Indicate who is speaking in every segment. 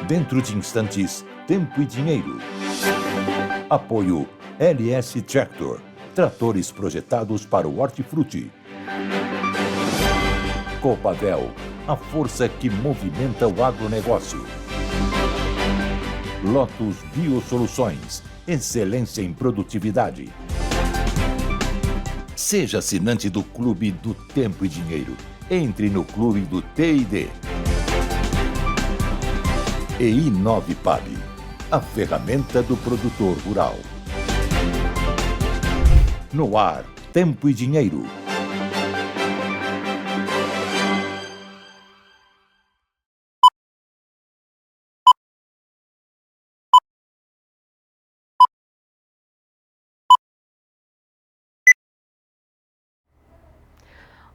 Speaker 1: Dentro de instantes, Tempo e Dinheiro. Apoio LS Tractor, tratores projetados para o hortifruti. Copavel, a força que movimenta o agronegócio. Lotus Biosoluções, excelência em produtividade. Seja assinante do Clube do Tempo e Dinheiro. Entre no Clube do T&D. E Inovipab, a ferramenta do produtor rural. No ar, Tempo e Dinheiro.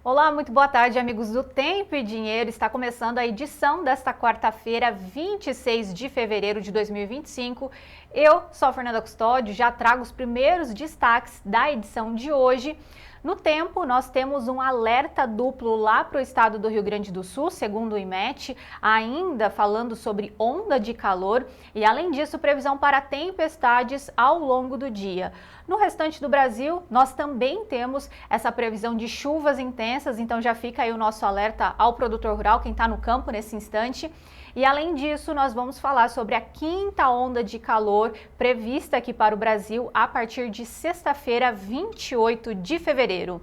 Speaker 2: Olá, muito boa tarde, amigos do Tempo e Dinheiro. Está começando a edição desta quarta-feira, 26 de fevereiro de 2025. Eu sou a Fernanda Custódio, já trago os primeiros destaques da edição de hoje. No tempo, nós temos um alerta duplo lá para o estado do Rio Grande do Sul, segundo o IMET, ainda falando sobre onda de calor e, além disso, previsão para tempestades ao longo do dia. No restante do Brasil, nós também temos essa previsão de chuvas intensas, então já fica aí o nosso alerta ao produtor rural, quem está no campo nesse instante. E além disso, nós vamos falar sobre a quinta onda de calor prevista aqui para o Brasil a partir de sexta-feira, 28 de fevereiro.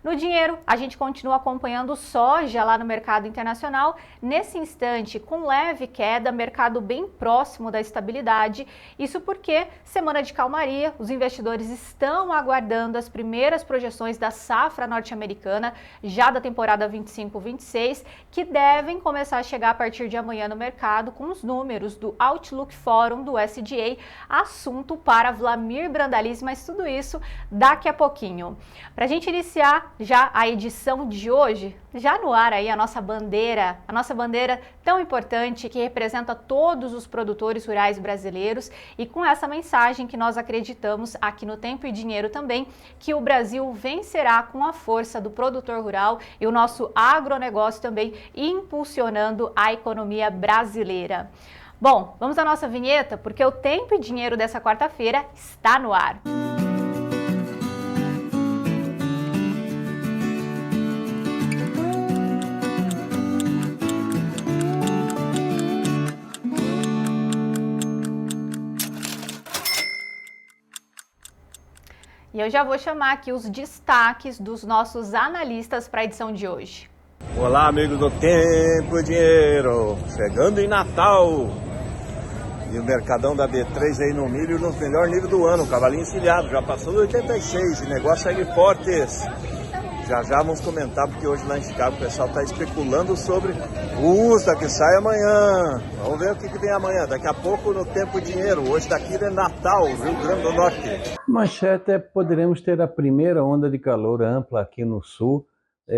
Speaker 2: No dinheiro, a gente continua acompanhando soja lá no mercado internacional. Nesse instante, com leve queda, mercado bem próximo da estabilidade. Isso porque, semana de calmaria, os investidores estão aguardando as primeiras projeções da safra norte-americana, já da temporada 25-26, que devem começar a chegar a partir de amanhã no mercado com os números do Outlook Forum do SDA, assunto para Vlamir Brandalize, mas tudo isso daqui a pouquinho. Para a gente iniciar já a edição de hoje, já no ar aí a nossa bandeira tão importante que representa todos os produtores rurais brasileiros, e com essa mensagem que nós acreditamos aqui no Tempo e Dinheiro também, que o Brasil vencerá com a força do produtor rural e o nosso agronegócio também impulsionando a economia brasileira. Bom, vamos à nossa vinheta, porque o Tempo e Dinheiro dessa quarta-feira está no ar. E eu já vou chamar aqui os destaques dos nossos analistas para a edição de hoje.
Speaker 3: Olá, amigos do Tempo e Dinheiro, chegando em Natal. E o mercadão da B3 aí no milho no melhor nível do ano, cavalinho encilhado, já passou do 86, o negócio segue fortes. Já vamos comentar, porque hoje lá em Chicago o pessoal está especulando sobre o USDA que sai amanhã. Vamos ver o que vem amanhã, daqui a pouco no Tempo e Dinheiro. Hoje daqui é Natal, Rio Grande do Norte.
Speaker 4: Manchete, poderemos ter a primeira onda de calor ampla aqui no sul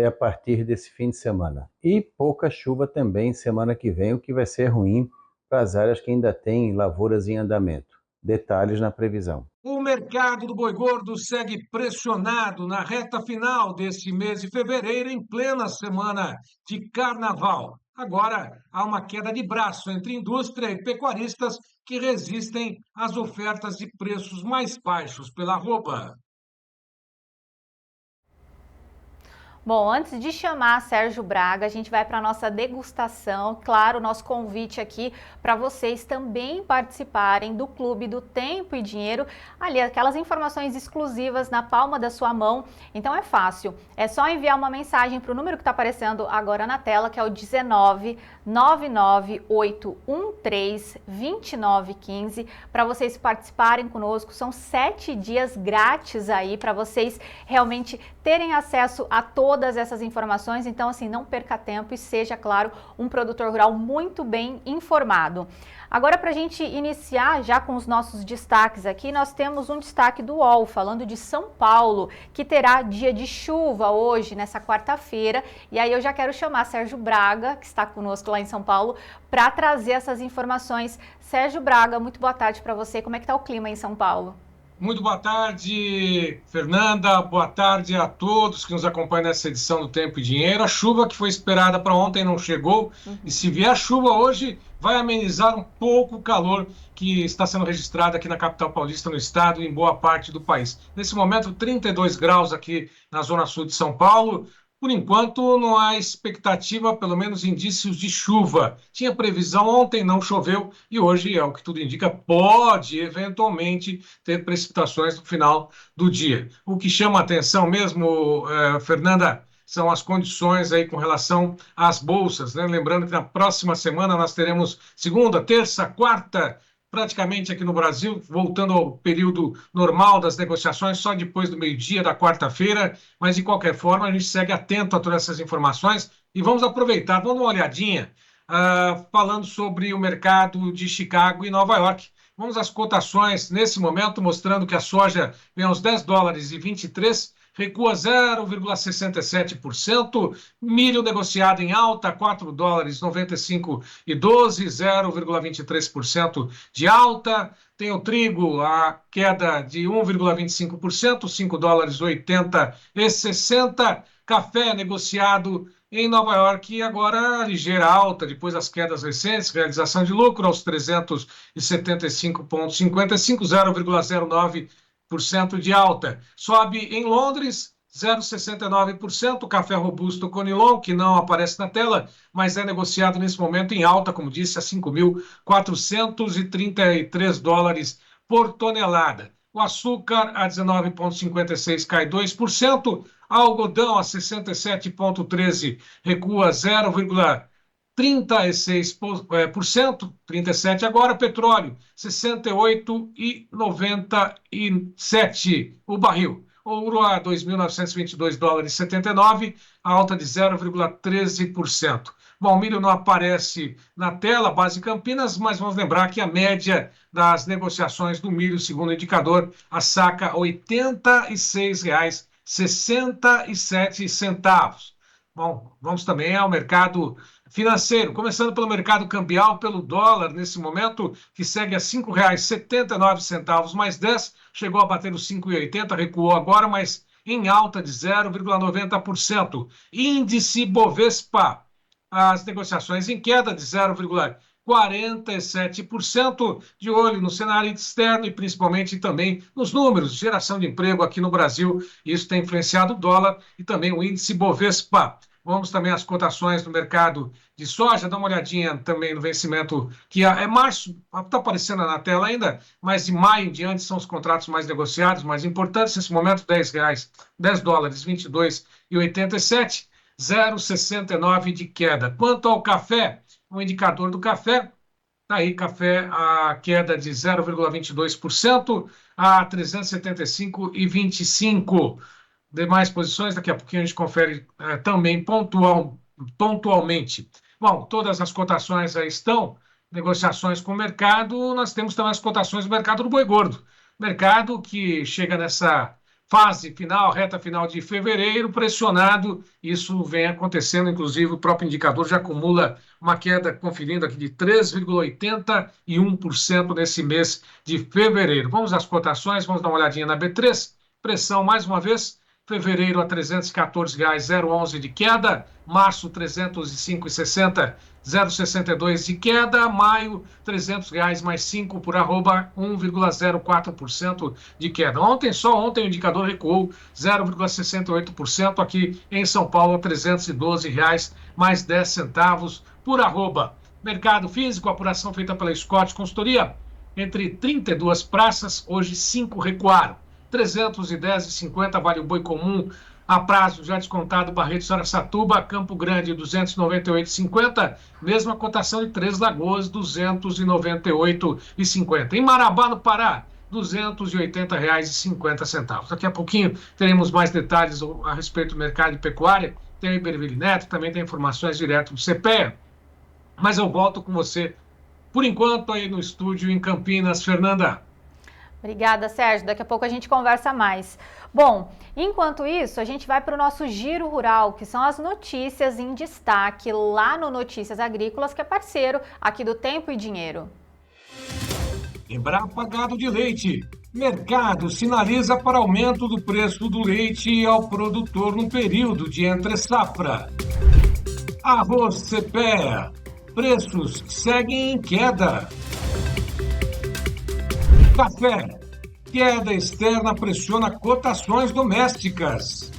Speaker 4: a partir desse fim de semana. E pouca chuva também semana que vem, o que vai ser ruim para as áreas que ainda têm lavouras em andamento. Detalhes na previsão.
Speaker 5: O mercado do boi gordo segue pressionado na reta final deste mês de fevereiro, em plena semana de carnaval. Agora, há uma queda de braço entre indústria e pecuaristas que resistem às ofertas de preços mais baixos pela arroba.
Speaker 2: Bom, antes de chamar Sérgio Braga, a gente vai para a nossa degustação. Claro, nosso convite aqui para vocês também participarem do Clube do Tempo e Dinheiro. Ali, aquelas informações exclusivas na palma da sua mão. Então é fácil, é só enviar uma mensagem para o número que está aparecendo agora na tela, que é o 19 99813 2915, para vocês participarem conosco. São 7 dias grátis aí para vocês realmente terem acesso a todas essas informações. Então, assim, não perca tempo e seja, claro, um produtor rural muito bem informado. Agora, para a gente iniciar já com os nossos destaques aqui, nós temos um destaque do UOL, falando de São Paulo, que terá dia de chuva hoje, nessa quarta-feira. E aí eu já quero chamar Sérgio Braga, que está conosco lá em São Paulo, para trazer essas informações. Sérgio Braga, muito boa tarde para você. Como é que está o clima em São Paulo?
Speaker 5: Muito boa tarde, Fernanda. Boa tarde a todos que nos acompanham nessa edição do Tempo e Dinheiro. A chuva que foi esperada para ontem não chegou. E se vier a chuva hoje, vai amenizar um pouco o calor que está sendo registrado aqui na capital paulista, no estado e em boa parte do país. Nesse momento, 32 graus aqui na zona sul de São Paulo. Por enquanto, não há expectativa, pelo menos indícios de chuva. Tinha previsão ontem, não choveu, e hoje, é o que tudo indica, pode eventualmente ter precipitações no final do dia. O que chama a atenção mesmo, Fernanda, são as condições aí com relação às bolsas, né? Lembrando que na próxima semana nós teremos segunda, terça, quarta, praticamente aqui no Brasil, voltando ao período normal das negociações, só depois do meio-dia da quarta-feira, mas de qualquer forma a gente segue atento a todas essas informações e vamos aproveitar, vamos dar uma olhadinha, falando sobre o mercado de Chicago e Nova York. Vamos às cotações nesse momento, mostrando que a soja vem aos $10,23, recua 0,67%, milho negociado em alta, $4,95 e 12, 0,23% de alta. Tem o trigo, a queda de 1,25%, $5,80 e 60. Café negociado em Nova York, e agora ligeira alta, depois das quedas recentes, realização de lucro aos 375,55, 0,09% de alta. Sobe em Londres, 0,69%, café robusto Conilon, que não aparece na tela, mas é negociado nesse momento em alta, como disse, a $5.433 por tonelada. O açúcar a 19,56 cai 2%, algodão a 67,13 recua 0,36%, 37 agora, petróleo 68,97 o barril. Ouro a $2.922,79, alta de 0,13%. Bom, o milho não aparece na tela, base Campinas, mas vamos lembrar que a média das negociações do milho, segundo o indicador, a saca R$ 86,67. Bom, vamos também ao mercado financeiro, começando pelo mercado cambial, pelo dólar, nesse momento, que segue a R$ 5,79 mais 10, chegou a bater os 5,80, recuou agora, mas em alta de 0,90%. Índice Bovespa, as negociações em queda de 0,47%, de olho no cenário externo e principalmente também nos números de geração de emprego aqui no Brasil. Isso tem influenciado o dólar e também o índice Bovespa. Vamos também às cotações no mercado de soja, dá uma olhadinha também no vencimento, que é março, está aparecendo na tela ainda, mas de maio em diante são os contratos mais negociados, mais importantes nesse momento, $10,22,87, 0,69 de queda. Quanto ao café, o indicador do café, está aí, café, a queda de 0,22% a 375,25. Demais posições, daqui a pouquinho a gente confere também pontualmente. Bom, todas as cotações aí estão, negociações com o mercado, nós temos também as cotações do mercado do boi gordo. Mercado que chega nessa fase final, reta final de fevereiro, pressionado, isso vem acontecendo, inclusive o próprio indicador já acumula uma queda, conferindo aqui, de 3,81% nesse mês de fevereiro. Vamos às cotações, vamos dar uma olhadinha na B3, pressão mais uma vez, fevereiro a R$ 314,011 de queda, março R$ 305,60, 0,62 de queda, maio R$ 300 mais 5 por arroba, 1,04% de queda. Só ontem o indicador recuou 0,68%, aqui em São Paulo, R$ 312 mais 10 centavos por arroba. Mercado físico, apuração feita pela Scott Consultoria, entre 32 praças, hoje 5 recuaram. 310,50 vale o boi comum a prazo já descontado, Barretos Araçatuba, Campo Grande 298,50, mesma cotação de Três Lagoas, 298,50. Em Marabá, no Pará, R$ 280,50. Daqui a pouquinho teremos mais detalhes a respeito do mercado de pecuária, tem o Iberville Neto, também tem informações direto do CPEA, mas eu volto com você, por enquanto, aí no estúdio em Campinas. Fernanda.
Speaker 2: Obrigada, Sérgio. Daqui a pouco a gente conversa mais. Bom, enquanto isso, a gente vai para o nosso Giro Rural, que são as notícias em destaque lá no Notícias Agrícolas, que é parceiro aqui do Tempo e Dinheiro.
Speaker 5: Embrapa Gado de Leite. Mercado sinaliza para aumento do preço do leite ao produtor no período de entre-safra. Arroz CPEA. Preços seguem em queda. Café. Queda externa pressiona cotações domésticas.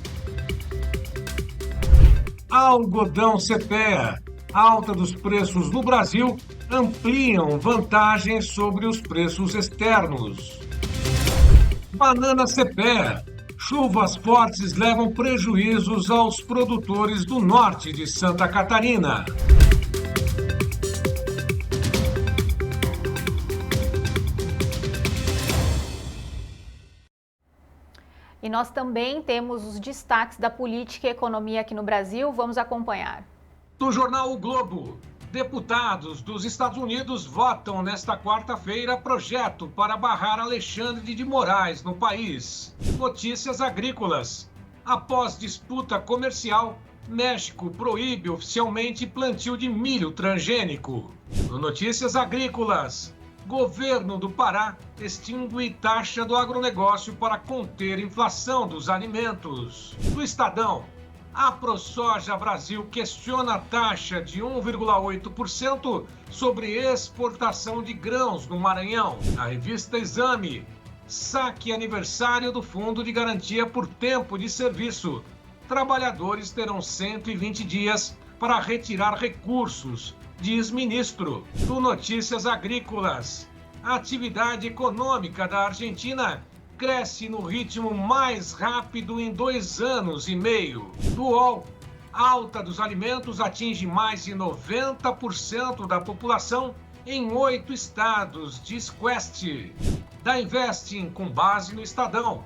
Speaker 5: Algodão CPEA. Alta dos preços no Brasil ampliam vantagens sobre os preços externos. Banana CPEA. Chuvas fortes levam prejuízos aos produtores do norte de Santa Catarina.
Speaker 2: E nós também temos os destaques da política e economia aqui no Brasil. Vamos acompanhar.
Speaker 5: Do jornal O Globo, deputados dos Estados Unidos votam nesta quarta-feira projeto para barrar Alexandre de Moraes no país. Notícias agrícolas. Após disputa comercial, México proíbe oficialmente plantio de milho transgênico. No Notícias agrícolas. Governo do Pará extingue taxa do agronegócio para conter inflação dos alimentos. Do Estadão, a ProSoja Brasil questiona a taxa de 1,8% sobre exportação de grãos no Maranhão. A revista Exame, saque aniversário do Fundo de Garantia por Tempo de Serviço. Trabalhadores terão 120 dias para retirar recursos, diz ministro. Do Notícias Agrícolas, a atividade econômica da Argentina cresce no ritmo mais rápido em 2 anos e meio. Do UOL, alta dos alimentos atinge mais de 90% da população em 8 estados, diz Quest. Da Investing, com base no Estadão,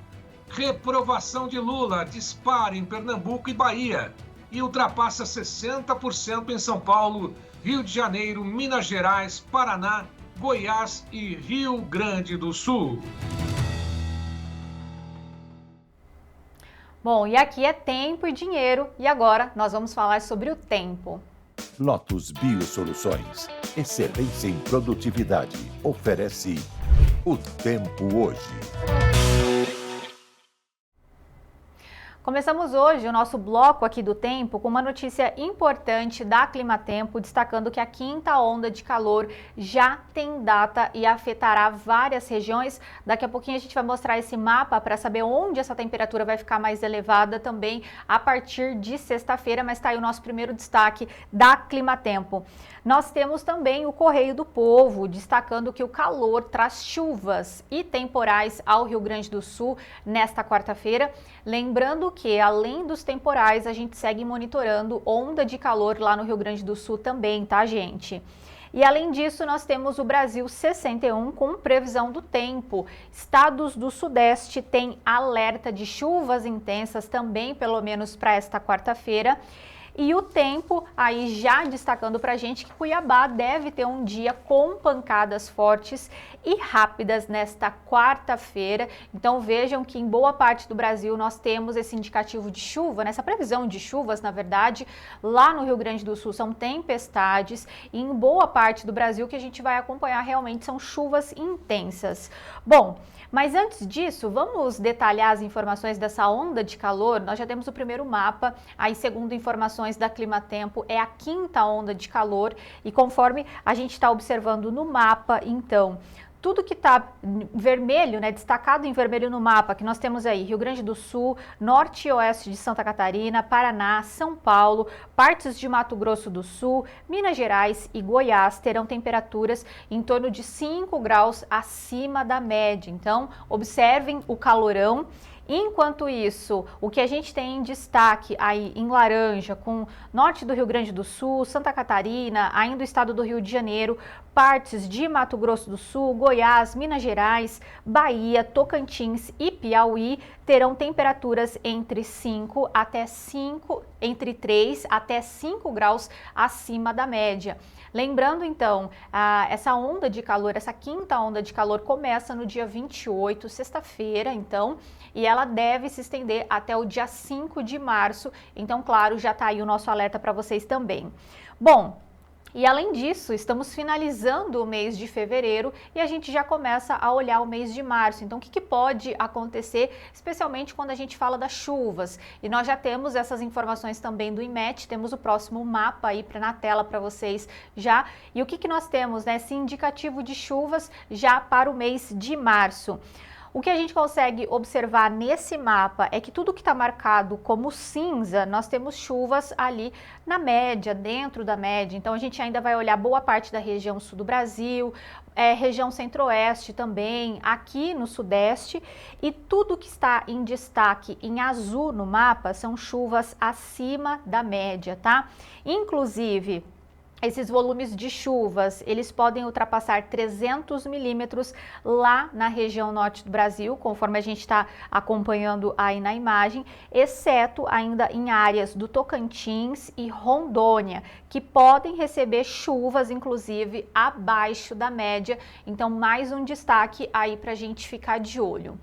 Speaker 5: reprovação de Lula dispara em Pernambuco e Bahia e ultrapassa 60% em São Paulo, Rio de Janeiro, Minas Gerais, Paraná, Goiás e Rio Grande do Sul.
Speaker 2: Bom, e aqui é tempo e dinheiro, e agora nós vamos falar sobre o tempo.
Speaker 1: Lotus Biosoluções. Excelência em produtividade. Oferece o tempo hoje.
Speaker 2: Começamos hoje o nosso bloco aqui do tempo com uma notícia importante da Climatempo, destacando que a 5ª onda de calor já tem data e afetará várias regiões. Daqui a pouquinho a gente vai mostrar esse mapa para saber onde essa temperatura vai ficar mais elevada também a partir de sexta-feira, mas está aí o nosso primeiro destaque da Climatempo. Nós temos também o Correio do Povo, destacando que o calor traz chuvas e temporais ao Rio Grande do Sul nesta quarta-feira. Lembrando que, além dos temporais, a gente segue monitorando onda de calor lá no Rio Grande do Sul também, tá, gente? E além disso, nós temos o Brasil 61 com previsão do tempo. Estados do Sudeste têm alerta de chuvas intensas também, pelo menos para esta quarta-feira. E o tempo, aí já destacando para a gente que Cuiabá deve ter um dia com pancadas fortes e rápidas nesta quarta-feira. Então vejam que em boa parte do Brasil nós temos esse indicativo de chuva, nessa previsão de chuvas, na verdade. Lá no Rio Grande do Sul são tempestades e em boa parte do Brasil o que a gente vai acompanhar realmente são chuvas intensas. Bom, mas antes disso, vamos detalhar as informações dessa onda de calor. Nós já temos o primeiro mapa, aí segundo informações da Climatempo, é a 5ª onda de calor e conforme a gente está observando no mapa, então, tudo que está vermelho, né, destacado em vermelho no mapa, que nós temos aí Rio Grande do Sul, norte e oeste de Santa Catarina, Paraná, São Paulo, partes de Mato Grosso do Sul, Minas Gerais e Goiás terão temperaturas em torno de 5 graus acima da média. Então, observem o calorão. Enquanto isso, o que a gente tem em destaque aí em laranja, com norte do Rio Grande do Sul, Santa Catarina, ainda o estado do Rio de Janeiro, partes de Mato Grosso do Sul, Goiás, Minas Gerais, Bahia, Tocantins e Piauí terão temperaturas entre 3 até 5 graus acima da média. Lembrando então, essa onda de calor, essa 5ª onda de calor começa no dia 28, sexta-feira, então, e ela deve se estender até o dia 5 de março. Então, claro, já está aí o nosso alerta para vocês também. Bom, E além disso, estamos finalizando o mês de fevereiro e a gente já começa a olhar o mês de março. Então, o que pode acontecer, especialmente quando a gente fala das chuvas? E nós já temos essas informações também do IMET, temos o próximo mapa aí na tela para vocês já. E o que nós temos, né? Esse indicativo de chuvas já para o mês de março. O que a gente consegue observar nesse mapa é que tudo que está marcado como cinza, nós temos chuvas ali na média, dentro da média. Então a gente ainda vai olhar boa parte da região sul do Brasil, região centro-oeste também, aqui no sudeste. E tudo que está em destaque em azul no mapa são chuvas acima da média, tá? Inclusive, esses volumes de chuvas, eles podem ultrapassar 300 milímetros lá na região norte do Brasil, conforme a gente está acompanhando aí na imagem, exceto ainda em áreas do Tocantins e Rondônia, que podem receber chuvas, inclusive, abaixo da média. Então, mais um destaque aí para a gente ficar de olho.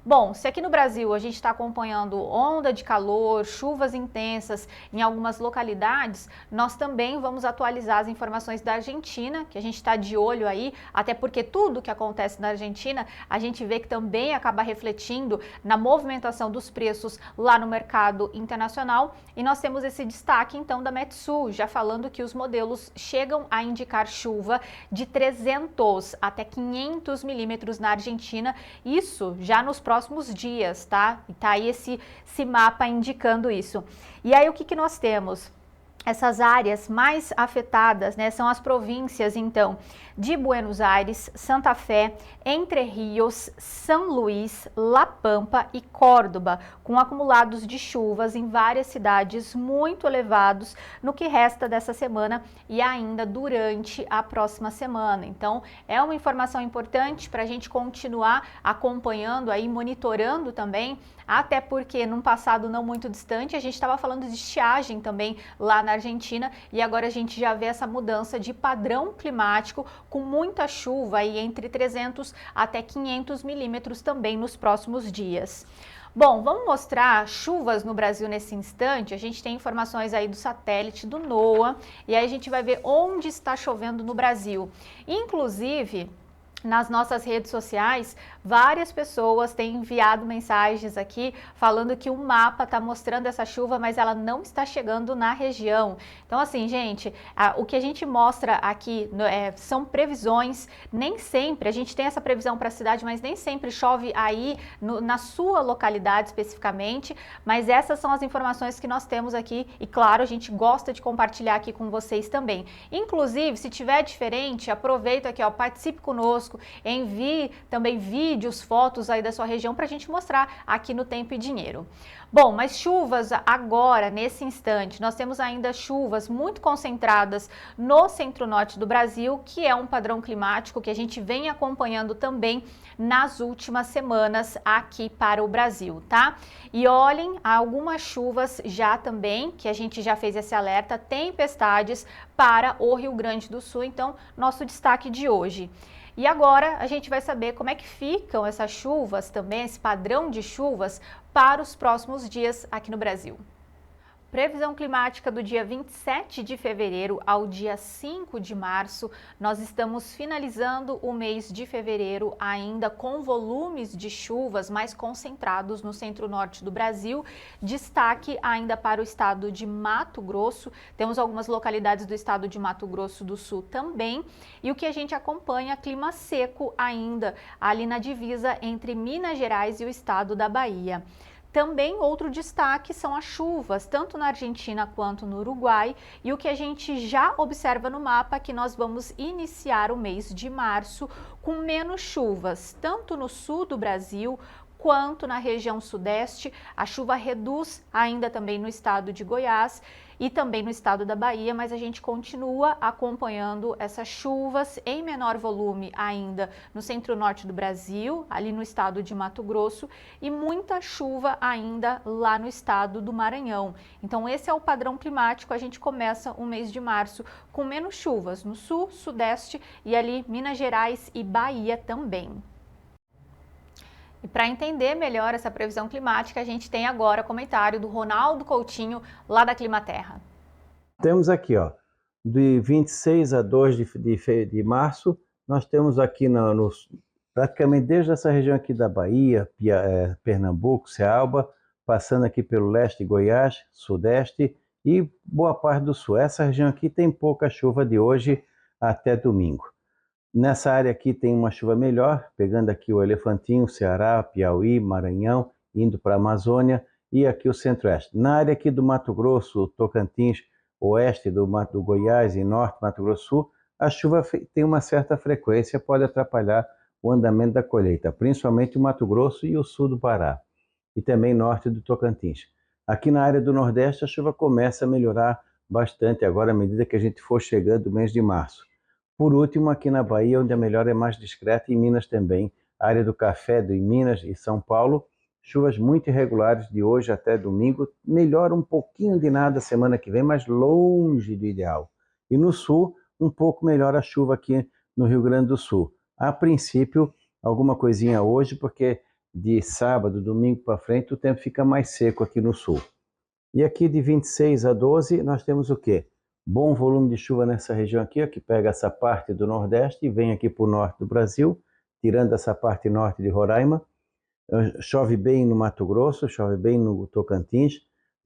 Speaker 2: Bom, se aqui no Brasil a gente está acompanhando onda de calor, chuvas intensas em algumas localidades, nós também vamos atualizar as informações da Argentina, que a gente está de olho aí, até porque tudo que acontece na Argentina, a gente vê que também acaba refletindo na movimentação dos preços lá no mercado internacional. E nós temos esse destaque então da Metsul, já falando que os modelos chegam a indicar chuva de 300 até 500 milímetros na Argentina, isso já nos próximos dias, tá? E tá aí esse mapa indicando isso. E aí o que nós temos? Essas áreas mais afetadas, né, são as províncias, então, de Buenos Aires, Santa Fé, Entre Rios, São Luís, La Pampa e Córdoba, com acumulados de chuvas em várias cidades muito elevados no que resta dessa semana e ainda durante a próxima semana. Então, é uma informação importante para a gente continuar acompanhando aí, monitorando também, até porque num passado não muito distante a gente estava falando de estiagem também lá na Argentina e agora a gente já vê essa mudança de padrão climático com muita chuva aí entre 300 até 500 milímetros também nos próximos dias. Bom, vamos mostrar chuvas no Brasil nesse instante. A gente tem informações aí do satélite do NOAA e aí a gente vai ver onde está chovendo no Brasil. Inclusive, nas nossas redes sociais, várias pessoas têm enviado mensagens aqui falando que o mapa está mostrando essa chuva, mas ela não está chegando na região. Então, assim, gente, o que a gente mostra aqui são previsões, nem sempre, a gente tem essa previsão para a cidade, mas nem sempre chove aí na sua localidade especificamente, mas essas são as informações que nós temos aqui e, claro, a gente gosta de compartilhar aqui com vocês também. Inclusive, se tiver diferente, aproveita aqui, ó, participe conosco, envie também vídeos, fotos aí da sua região para a gente mostrar aqui no Tempo e Dinheiro. Bom, mas chuvas agora, nesse instante, nós temos ainda chuvas muito concentradas no centro-norte do Brasil, que é um padrão climático que a gente vem acompanhando também nas últimas semanas aqui para o Brasil, tá? E olhem, algumas chuvas já também, que a gente já fez esse alerta, tempestades para o Rio Grande do Sul, então, nosso destaque de hoje. E agora a gente vai saber como é que ficam essas chuvas também, esse padrão de chuvas para os próximos dias aqui no Brasil. Previsão climática do dia 27 de fevereiro ao dia 5 de março. Nós estamos finalizando o mês de fevereiro ainda com volumes de chuvas mais concentrados no centro-norte do Brasil. Destaque ainda para o estado de Mato Grosso. Temos algumas localidades do estado de Mato Grosso do Sul também. E o que a gente acompanha, clima seco ainda ali na divisa entre Minas Gerais e o estado da Bahia. Também outro destaque são as chuvas, tanto na Argentina quanto no Uruguai, e o que a gente já observa no mapa é que nós vamos iniciar o mês de março com menos chuvas, tanto no sul do Brasil quanto na região sudeste. A chuva reduz ainda também no estado de Goiás e também no estado da Bahia, mas a gente continua acompanhando essas chuvas em menor volume ainda no centro-norte do Brasil, ali no estado de Mato Grosso, e muita chuva ainda lá no estado do Maranhão. Então esse é o padrão climático, a gente começa o mês de março com menos chuvas no sul, sudeste e ali Minas Gerais e Bahia também. E para entender melhor essa previsão climática, a gente tem agora o comentário do Ronaldo Coutinho, lá da Climaterra.
Speaker 4: Temos aqui, ó, De 26 a 2 de março, nós temos aqui praticamente desde essa região aqui da Bahia, Pernambuco, Ceará, passando aqui pelo leste de Goiás, sudeste e boa parte do sul. Essa região aqui tem pouca chuva de hoje até domingo. Nessa área aqui tem uma chuva melhor, pegando aqui o Elefantinho, Ceará, Piauí, Maranhão, indo para a Amazônia e aqui o centro-oeste. Na área aqui do Mato Grosso, Tocantins, oeste do Goiás e norte do Mato Grosso do Sul, a chuva tem uma certa frequência, pode atrapalhar o andamento da colheita, principalmente o Mato Grosso e o sul do Pará, e também norte do Tocantins. Aqui na área do Nordeste, a chuva começa a melhorar bastante agora, à medida que a gente for chegando no mês de março. Por último, aqui na Bahia, onde a melhora é mais discreta, e em Minas também, a área do Café, em Minas e São Paulo, chuvas muito irregulares de hoje até domingo, melhora um pouquinho de nada semana que vem, mas longe do ideal. E no sul, um pouco melhor a chuva aqui no Rio Grande do Sul. A princípio, alguma coisinha hoje, porque de sábado, domingo para frente, o tempo fica mais seco aqui no sul. E aqui de 26 a 12, nós temos o quê? Bom volume de chuva nessa região aqui, ó, que pega essa parte do Nordeste e vem aqui para o norte do Brasil, tirando essa parte norte de Roraima. Chove bem no Mato Grosso, chove bem no Tocantins,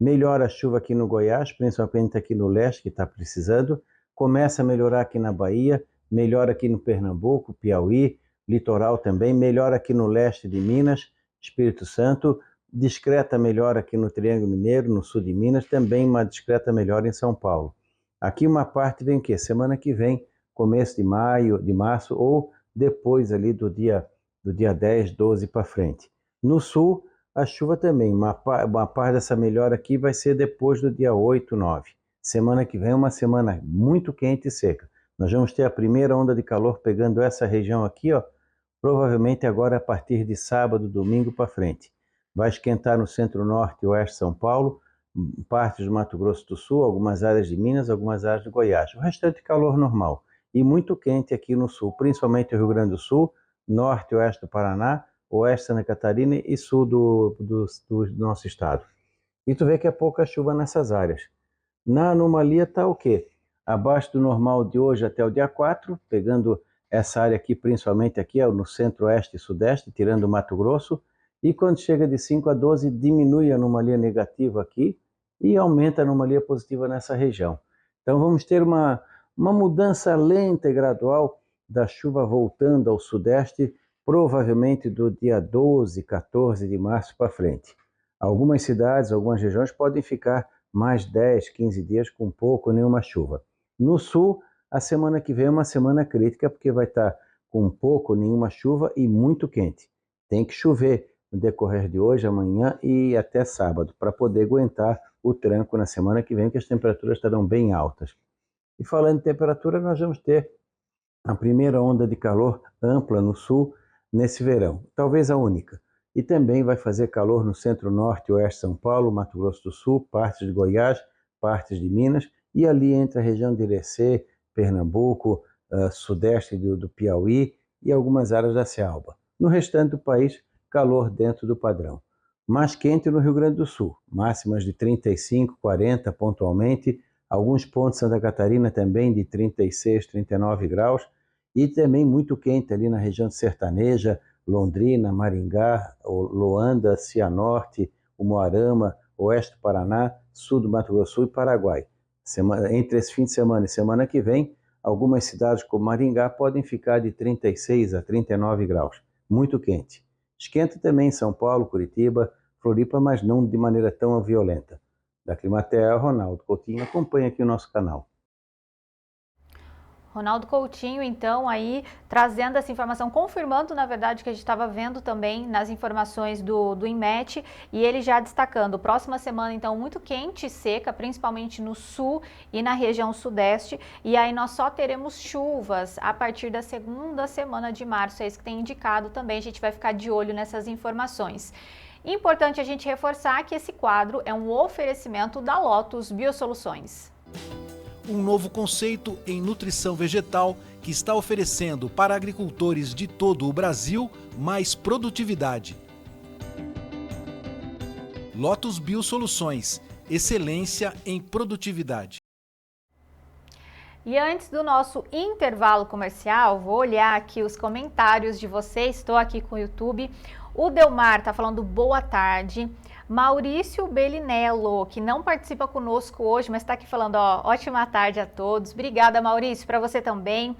Speaker 4: melhora a chuva aqui no Goiás, principalmente aqui no leste, que está precisando, começa a melhorar aqui na Bahia, melhora aqui no Pernambuco, Piauí, litoral também, melhora aqui no leste de Minas, Espírito Santo, discreta melhora aqui no Triângulo Mineiro, no sul de Minas, também uma discreta melhora em São Paulo. Aqui uma parte vem o quê? Semana que vem, começo de maio, de março, ou depois ali do dia 10, 12 para frente. No sul, a chuva também, uma parte dessa melhora aqui vai ser depois do dia 8, 9. Semana que vem é uma semana muito quente e seca. Nós vamos ter a primeira onda de calor pegando essa região aqui, ó, provavelmente agora a partir de sábado, domingo para frente. Vai esquentar no centro-norte e oeste de São Paulo, partes do Mato Grosso do Sul, algumas áreas de Minas, algumas áreas de Goiás. O restante calor normal. E muito quente aqui no sul, principalmente o Rio Grande do Sul, norte e oeste do Paraná, oeste de Santa Catarina e sul do nosso estado. E tu vê que é pouca chuva nessas áreas. Na anomalia está o quê? Abaixo do normal de hoje até o dia 4, pegando essa área aqui, principalmente aqui, no centro-oeste e sudeste, tirando o Mato Grosso, e quando chega de 5 a 12, diminui a anomalia negativa aqui e aumenta a anomalia positiva nessa região. Então vamos ter uma mudança lenta e gradual da chuva voltando ao sudeste, provavelmente do dia 12, 14 de março para frente. Algumas cidades, algumas regiões podem ficar mais 10, 15 dias com pouco ou nenhuma chuva. No sul, a semana que vem é uma semana crítica, porque vai estar com pouco ou nenhuma chuva e muito quente. Tem que chover no decorrer de hoje, amanhã e até sábado, para poder aguentar o tranco na semana que vem, que as temperaturas estarão bem altas. E falando em temperatura, nós vamos ter a primeira onda de calor ampla no sul nesse verão, talvez a única. E também vai fazer calor no centro-norte e oeste de São Paulo, Mato Grosso do Sul, partes de Goiás, partes de Minas, e ali entre a região de Irecê, Pernambuco, sudeste do Piauí e algumas áreas da Cealba. No restante do país, calor dentro do padrão. Mais quente no Rio Grande do Sul, máximas de 35, 40 pontualmente, alguns pontos de Santa Catarina também de 36, 39 graus, e também muito quente ali na região de Sertaneja, Londrina, Maringá, Loanda, Cianorte, Umuarama, oeste do Paraná, sul do Mato Grosso e Paraguai. Entre esse fim de semana e semana que vem, algumas cidades como Maringá podem ficar de 36 a 39 graus, muito quente. Esquenta também em São Paulo, Curitiba, Floripa, mas não de maneira tão violenta. Da Climaterra, Ronaldo Coutinho, acompanha aqui o nosso canal.
Speaker 2: Ronaldo Coutinho, então, aí trazendo essa informação, confirmando, na verdade, que a gente estava vendo também nas informações do INMET, e ele já destacando, próxima semana, então, muito quente e seca, principalmente no sul e na região sudeste, e aí nós só teremos chuvas a partir da segunda semana de março, é isso que tem indicado também, a gente vai ficar de olho nessas informações. Importante a gente reforçar que esse quadro é um oferecimento da Lotus Biosoluções.
Speaker 6: Um novo conceito em nutrição vegetal que está oferecendo para agricultores de todo o Brasil mais produtividade. Lotus Biosoluções, excelência em produtividade.
Speaker 2: E antes do nosso intervalo comercial, vou olhar aqui os comentários de vocês. Estou aqui com o YouTube. O Delmar está falando boa tarde. Maurício Belinello, que não participa conosco hoje, mas está aqui falando, ó, ótima tarde a todos. Obrigada, Maurício, para você também.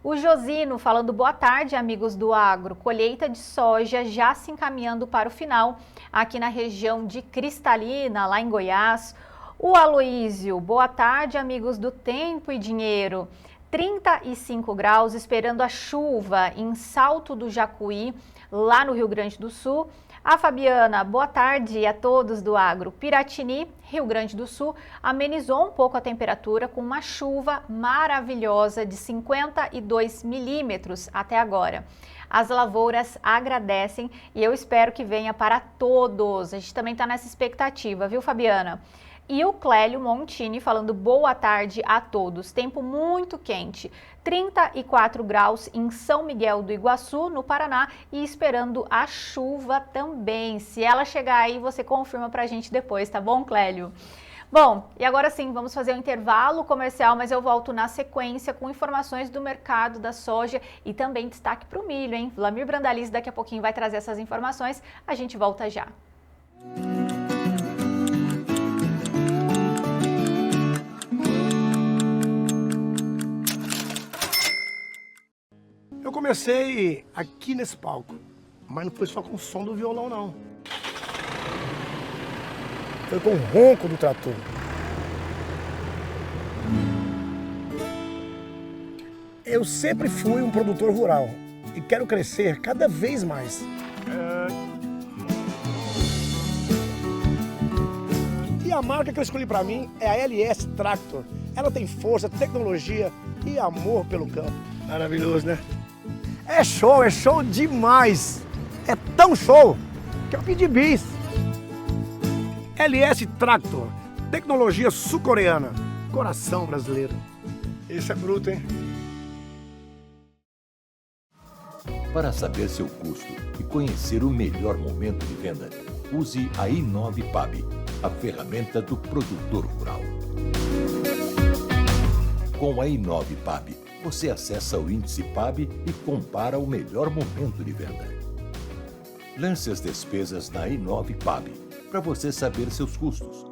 Speaker 2: O Josino falando boa tarde, amigos do agro. Colheita de soja já se encaminhando para o final aqui na região de Cristalina, lá em Goiás. O Aloísio, boa tarde, amigos do Tempo e Dinheiro. 35 graus, esperando a chuva em Salto do Jacuí, lá no Rio Grande do Sul. A Fabiana, boa tarde a todos do agro. Piratini, Rio Grande do Sul, amenizou um pouco a temperatura com uma chuva maravilhosa de 52 milímetros até agora. As lavouras agradecem e eu espero que venha para todos. A gente também está nessa expectativa, viu, Fabiana? E o Clélio Montini falando boa tarde a todos. Tempo muito quente, 34 graus em São Miguel do Iguaçu, no Paraná, e esperando a chuva também. Se ela chegar aí, você confirma pra gente depois, tá bom, Clélio? Bom, e agora sim, vamos fazer um intervalo comercial, mas eu volto na sequência com informações do mercado da soja e também destaque para o milho, hein? Vlamir Brandalize daqui a pouquinho vai trazer essas informações, a gente volta já.
Speaker 7: Eu comecei aqui nesse palco, mas não foi só com o som do violão, não. Foi com o ronco do trator. Eu sempre fui um produtor rural e quero crescer cada vez mais. E a marca que eu escolhi para mim é a LS Tractor. Ela tem força, tecnologia e amor pelo campo. Maravilhoso, né? É show demais! É tão show que eu pedi bis. LS Tractor, tecnologia sul-coreana, coração brasileiro. Esse é bruto, hein?
Speaker 1: Para saber seu custo e conhecer o melhor momento de venda, use a i9PAB, a ferramenta do produtor rural. Com a i9PAB, você acessa o índice PAB e compara o melhor momento de venda. Lance as despesas na i9PAB para você saber seus custos.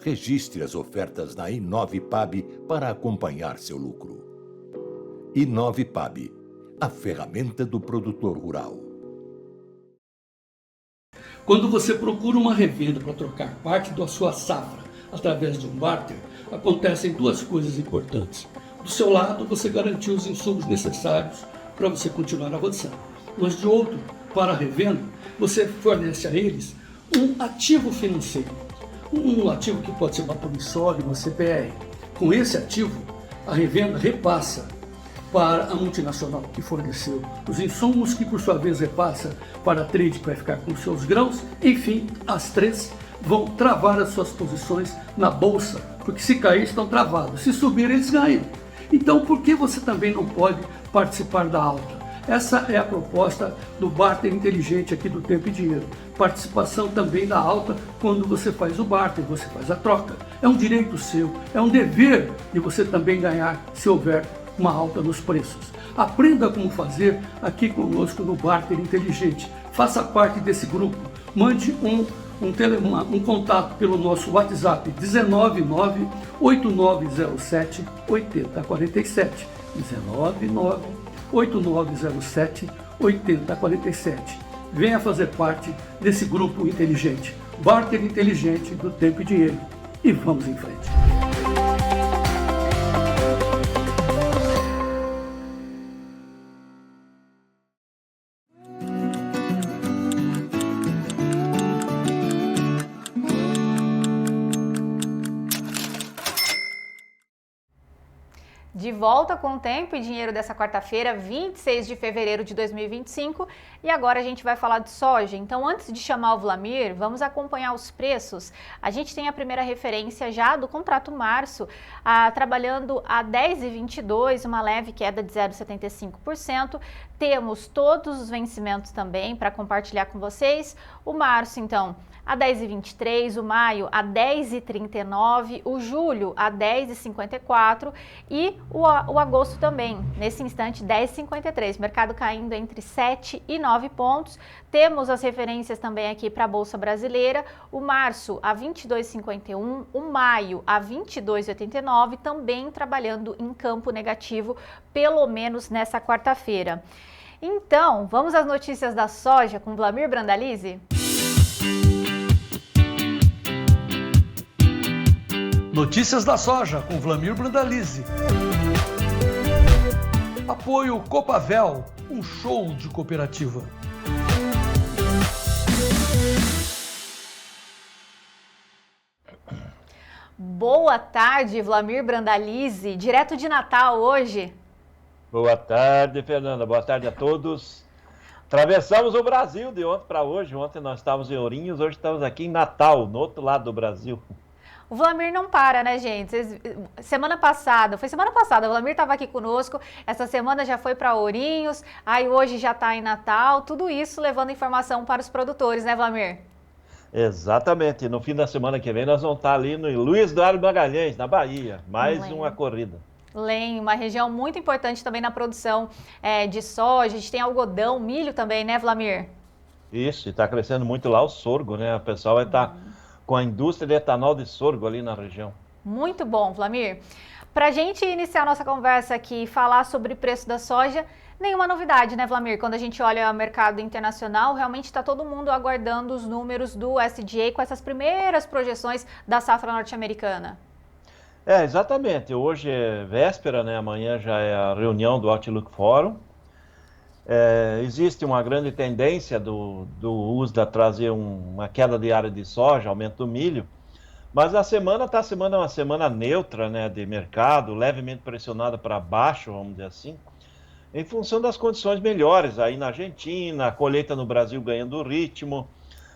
Speaker 1: Registre as ofertas na i9PAB para acompanhar seu lucro. i9PAB, a ferramenta do produtor rural.
Speaker 8: Quando você procura uma revenda para trocar parte da sua safra através de um barter, acontecem duas coisas importantes. Do seu lado, você garantiu os insumos necessários para você continuar avançando. Mas de outro, para a revenda, você fornece a eles um ativo financeiro. Um ativo que pode ser uma promissória, uma CPR. Com esse ativo, a revenda repassa para a multinacional que forneceu os insumos, que por sua vez repassa para a trade que vai ficar com os seus grãos. Enfim, as três vão travar as suas posições na bolsa, porque se cair estão travados, se subir eles ganham. Então por que você também não pode participar da alta? Essa é a proposta do barter inteligente aqui do Tempo e Dinheiro. Participação também da alta quando você faz o barter, você faz a troca. É um direito seu, é um dever de você também ganhar se houver uma alta nos preços. Aprenda como fazer aqui conosco no barter inteligente. Faça parte desse grupo. Mande um contato pelo nosso WhatsApp 199-8907-8047. 199-8907-8047. Venha fazer parte desse grupo inteligente. Barter inteligente do Tempo e Dinheiro. E vamos em frente.
Speaker 2: De volta com o Tempo e Dinheiro dessa quarta-feira, 26 de fevereiro de 2025. E agora a gente vai falar de soja. Então, antes de chamar o Vlamir, vamos acompanhar os preços. A gente tem a primeira referência já do contrato março, trabalhando a 10,22, uma leve queda de 0,75%. temos todos os vencimentos também para compartilhar com vocês. O março, então, a 10,23, o maio a 10,39, o julho a 10,54 e o agosto também, nesse instante 10,53, mercado caindo entre 7 e 9 pontos. Temos as referências também aqui para a Bolsa Brasileira, o março a 22,51, o maio a 22,89, também trabalhando em campo negativo, pelo menos nessa quarta-feira. Então, vamos às notícias da soja com Wlamir Brandalize?
Speaker 9: Notícias da soja com Wlamir Brandalize. Apoio Copavel, um show de cooperativa.
Speaker 2: Boa tarde, Wlamir Brandalize, direto de Natal hoje.
Speaker 3: Boa tarde, Fernanda. Boa tarde a todos. Atravessamos o Brasil de ontem para hoje. Ontem nós estávamos em Ourinhos, hoje estamos aqui em Natal, no outro lado do Brasil.
Speaker 2: O Wlamir não para, né, gente? Semana passada, o Wlamir estava aqui conosco, essa semana já foi para Ourinhos, aí hoje já está em Natal, tudo isso levando informação para os produtores, né, Wlamir?
Speaker 3: Exatamente, no fim da semana que vem nós vamos estar ali no Luiz Eduardo Magalhães, na Bahia, mais uma corrida.
Speaker 2: Uma região muito importante também na produção de soja, a gente tem algodão, milho também, né, Wlamir?
Speaker 3: Isso, e está crescendo muito lá o sorgo, né? O pessoal vai estar com a indústria de etanol de sorgo ali na região.
Speaker 2: Muito bom, Wlamir. Para a gente iniciar a nossa conversa aqui e falar sobre o preço da soja, nenhuma novidade, né, Wlamir? Quando a gente olha o mercado internacional, realmente está todo mundo aguardando os números do USDA com essas primeiras projeções da safra norte-americana.
Speaker 3: Exatamente. Hoje é véspera, né? Amanhã já é a reunião do Outlook Forum. Existe uma grande tendência do USDA trazer uma queda de área de soja, aumento do milho, mas a semana está uma semana neutra, né, de mercado, levemente pressionada para baixo, vamos dizer assim, em função das condições melhores aí na Argentina, a colheita no Brasil ganhando ritmo,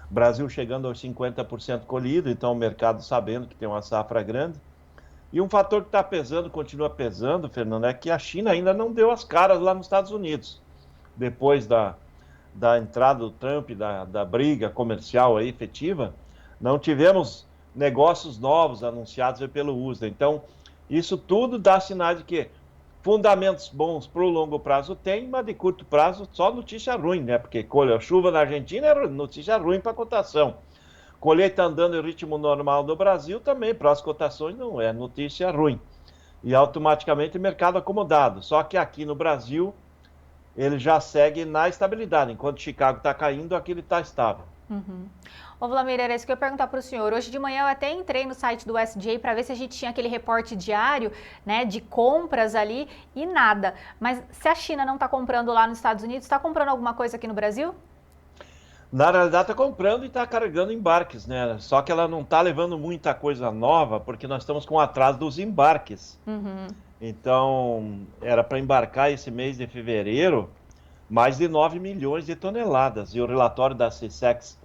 Speaker 3: Brasil chegando aos 50% colhido, então o mercado sabendo que tem uma safra grande. E um fator que está pesando, continua pesando, Fernando, é que a China ainda não deu as caras lá nos Estados Unidos. Depois da entrada do Trump, da briga comercial aí, efetiva, não tivemos negócios novos anunciados pelo USDA. Então, isso tudo dá sinais de que fundamentos bons para o longo prazo tem, mas de curto prazo só notícia ruim, né? Porque chuva na Argentina é notícia ruim para a cotação. Colheita andando em ritmo normal no Brasil também, para as cotações não é notícia ruim. E automaticamente mercado acomodado. Só que aqui no Brasil ele já segue na estabilidade. Enquanto Chicago está caindo, aqui ele está estável.
Speaker 2: Ô, Wlamir, era isso que eu ia perguntar para o senhor. Hoje de manhã eu até entrei no site do USDA para ver se a gente tinha aquele reporte diário, né, de compras ali e nada. Mas se a China não está comprando lá nos Estados Unidos, está comprando alguma coisa aqui no Brasil?
Speaker 3: Na realidade está comprando e está carregando embarques, né? Só que ela não está levando muita coisa nova, porque nós estamos com atraso dos embarques. Então, era para embarcar esse mês de fevereiro mais de 9 milhões de toneladas. E o relatório da CSEX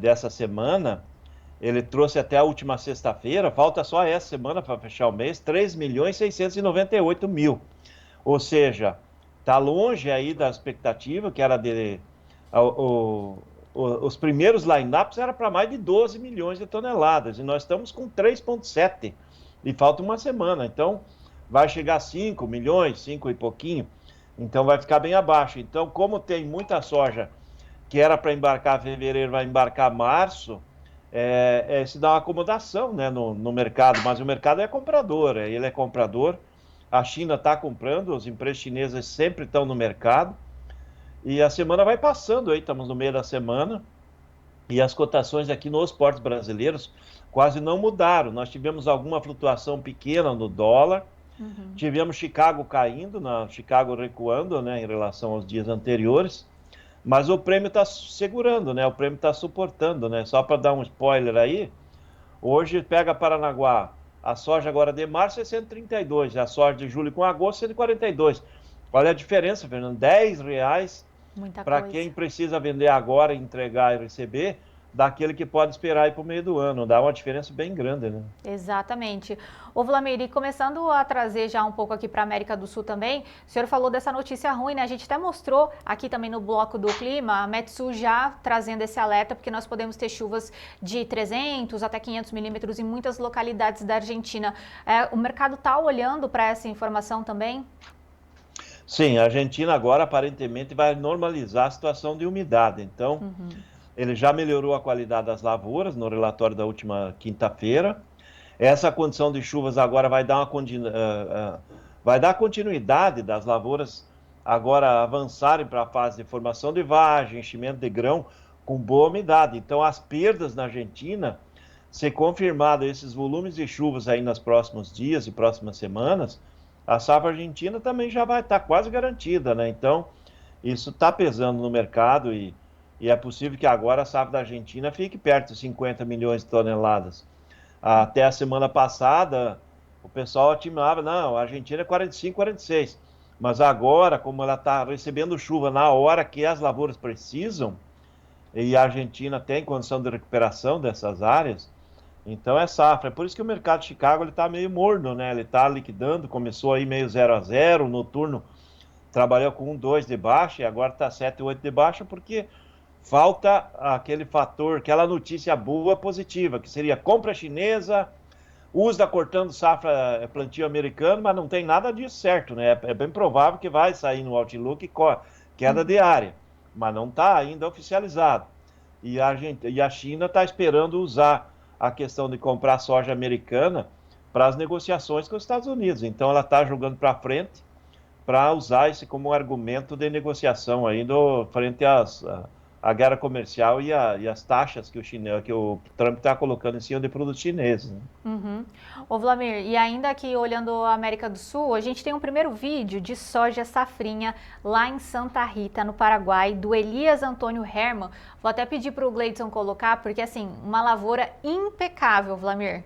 Speaker 3: dessa semana, ele trouxe até a última sexta-feira, falta só essa semana para fechar o mês, 3.698.000. Ou seja, está longe aí da expectativa, que era de... os primeiros line-ups era para mais de 12 milhões de toneladas, e nós estamos com 3,7 e falta uma semana, então vai chegar a 5 milhões, 5 e pouquinho, então vai ficar bem abaixo. Então, como tem muita soja que era para embarcar fevereiro, vai embarcar março, se dá uma acomodação, né, no mercado, mas o mercado é comprador, ele é comprador, a China está comprando, as empresas chinesas sempre estão no mercado, e a semana vai passando aí, estamos no meio da semana, e as cotações aqui nos portos brasileiros quase não mudaram. Nós tivemos alguma flutuação pequena no dólar, tivemos Chicago caindo, Chicago recuando, né, em relação aos dias anteriores, mas o prêmio está segurando, né, o prêmio está suportando, né, só para dar um spoiler aí, hoje pega Paranaguá, a soja agora de março é 132, a soja de julho com agosto 142. Olha a diferença, Fernando, R$10 para quem precisa vender agora, entregar e receber, daquele que pode esperar ir para o meio do ano. Dá uma diferença bem grande, né?
Speaker 2: Exatamente. Ô Vlamir, e começando a trazer já um pouco aqui para a América do Sul também, o senhor falou dessa notícia ruim, né? A gente até mostrou aqui também no bloco do clima, a Metsu já trazendo esse alerta, porque nós podemos ter chuvas de 300 até 500 milímetros em muitas localidades da Argentina. O mercado está olhando para essa informação também?
Speaker 3: Sim, a Argentina agora aparentemente vai normalizar a situação de umidade. Então, ele já melhorou a qualidade das lavouras no relatório da última quinta-feira. Essa condição de chuvas agora vai dar continuidade das lavouras agora avançarem para a fase de formação de vagem, enchimento de grão com boa umidade. Então, as perdas na Argentina, se confirmado esses volumes de chuvas aí nos próximos dias e próximas semanas, a safra argentina também já vai estar quase garantida, né? Então, isso está pesando no mercado e é possível que agora a safra da Argentina fique perto de 50 milhões de toneladas. Até a semana passada, o pessoal estimava, não, a Argentina é 45, 46. Mas agora, como ela está recebendo chuva na hora que as lavouras precisam, e a Argentina tem condição de recuperação dessas áreas, então é safra. É por isso que o mercado de Chicago está meio morno, né? Ele está liquidando, começou aí meio 0 a 0, o noturno trabalhou com 1, 2 de baixa e agora está 7, 8 de baixa, porque falta aquele fator, aquela notícia boa positiva, que seria compra chinesa, USDA cortando safra plantio americano, mas não tem nada disso certo, né? É bem provável que vai sair no Outlook queda diária, mas não está ainda oficializado. E a China está esperando usar a questão de comprar soja americana para as negociações com os Estados Unidos. Então ela está jogando para frente para usar isso como argumento de negociação aí frente à guerra comercial e as taxas que o Trump está colocando em cima de produtos chineses. Né?
Speaker 2: Ô Vlamir, e ainda aqui olhando a América do Sul, a gente tem um primeiro vídeo de soja safrinha lá em Santa Rita, no Paraguai, do Elias Antônio Herman. Vou até pedir para o Gleidson colocar, porque assim, uma lavoura impecável, Vlamir.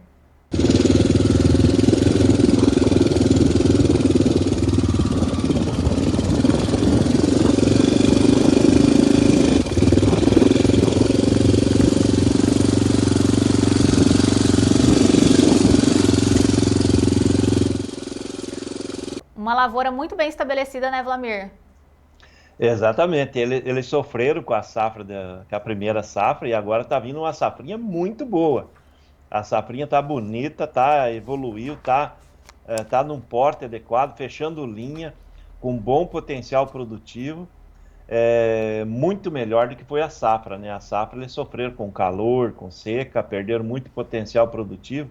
Speaker 2: Uma lavoura muito bem estabelecida, né, Vlamir?
Speaker 3: Exatamente. Eles sofreram com a safra, com a primeira safra, e agora está vindo uma safrinha muito boa. A safrinha está bonita, evoluiu, está num porte adequado, fechando linha, com bom potencial produtivo, muito melhor do que foi a safra, né? A safra eles sofreram com calor, com seca, perderam muito potencial produtivo.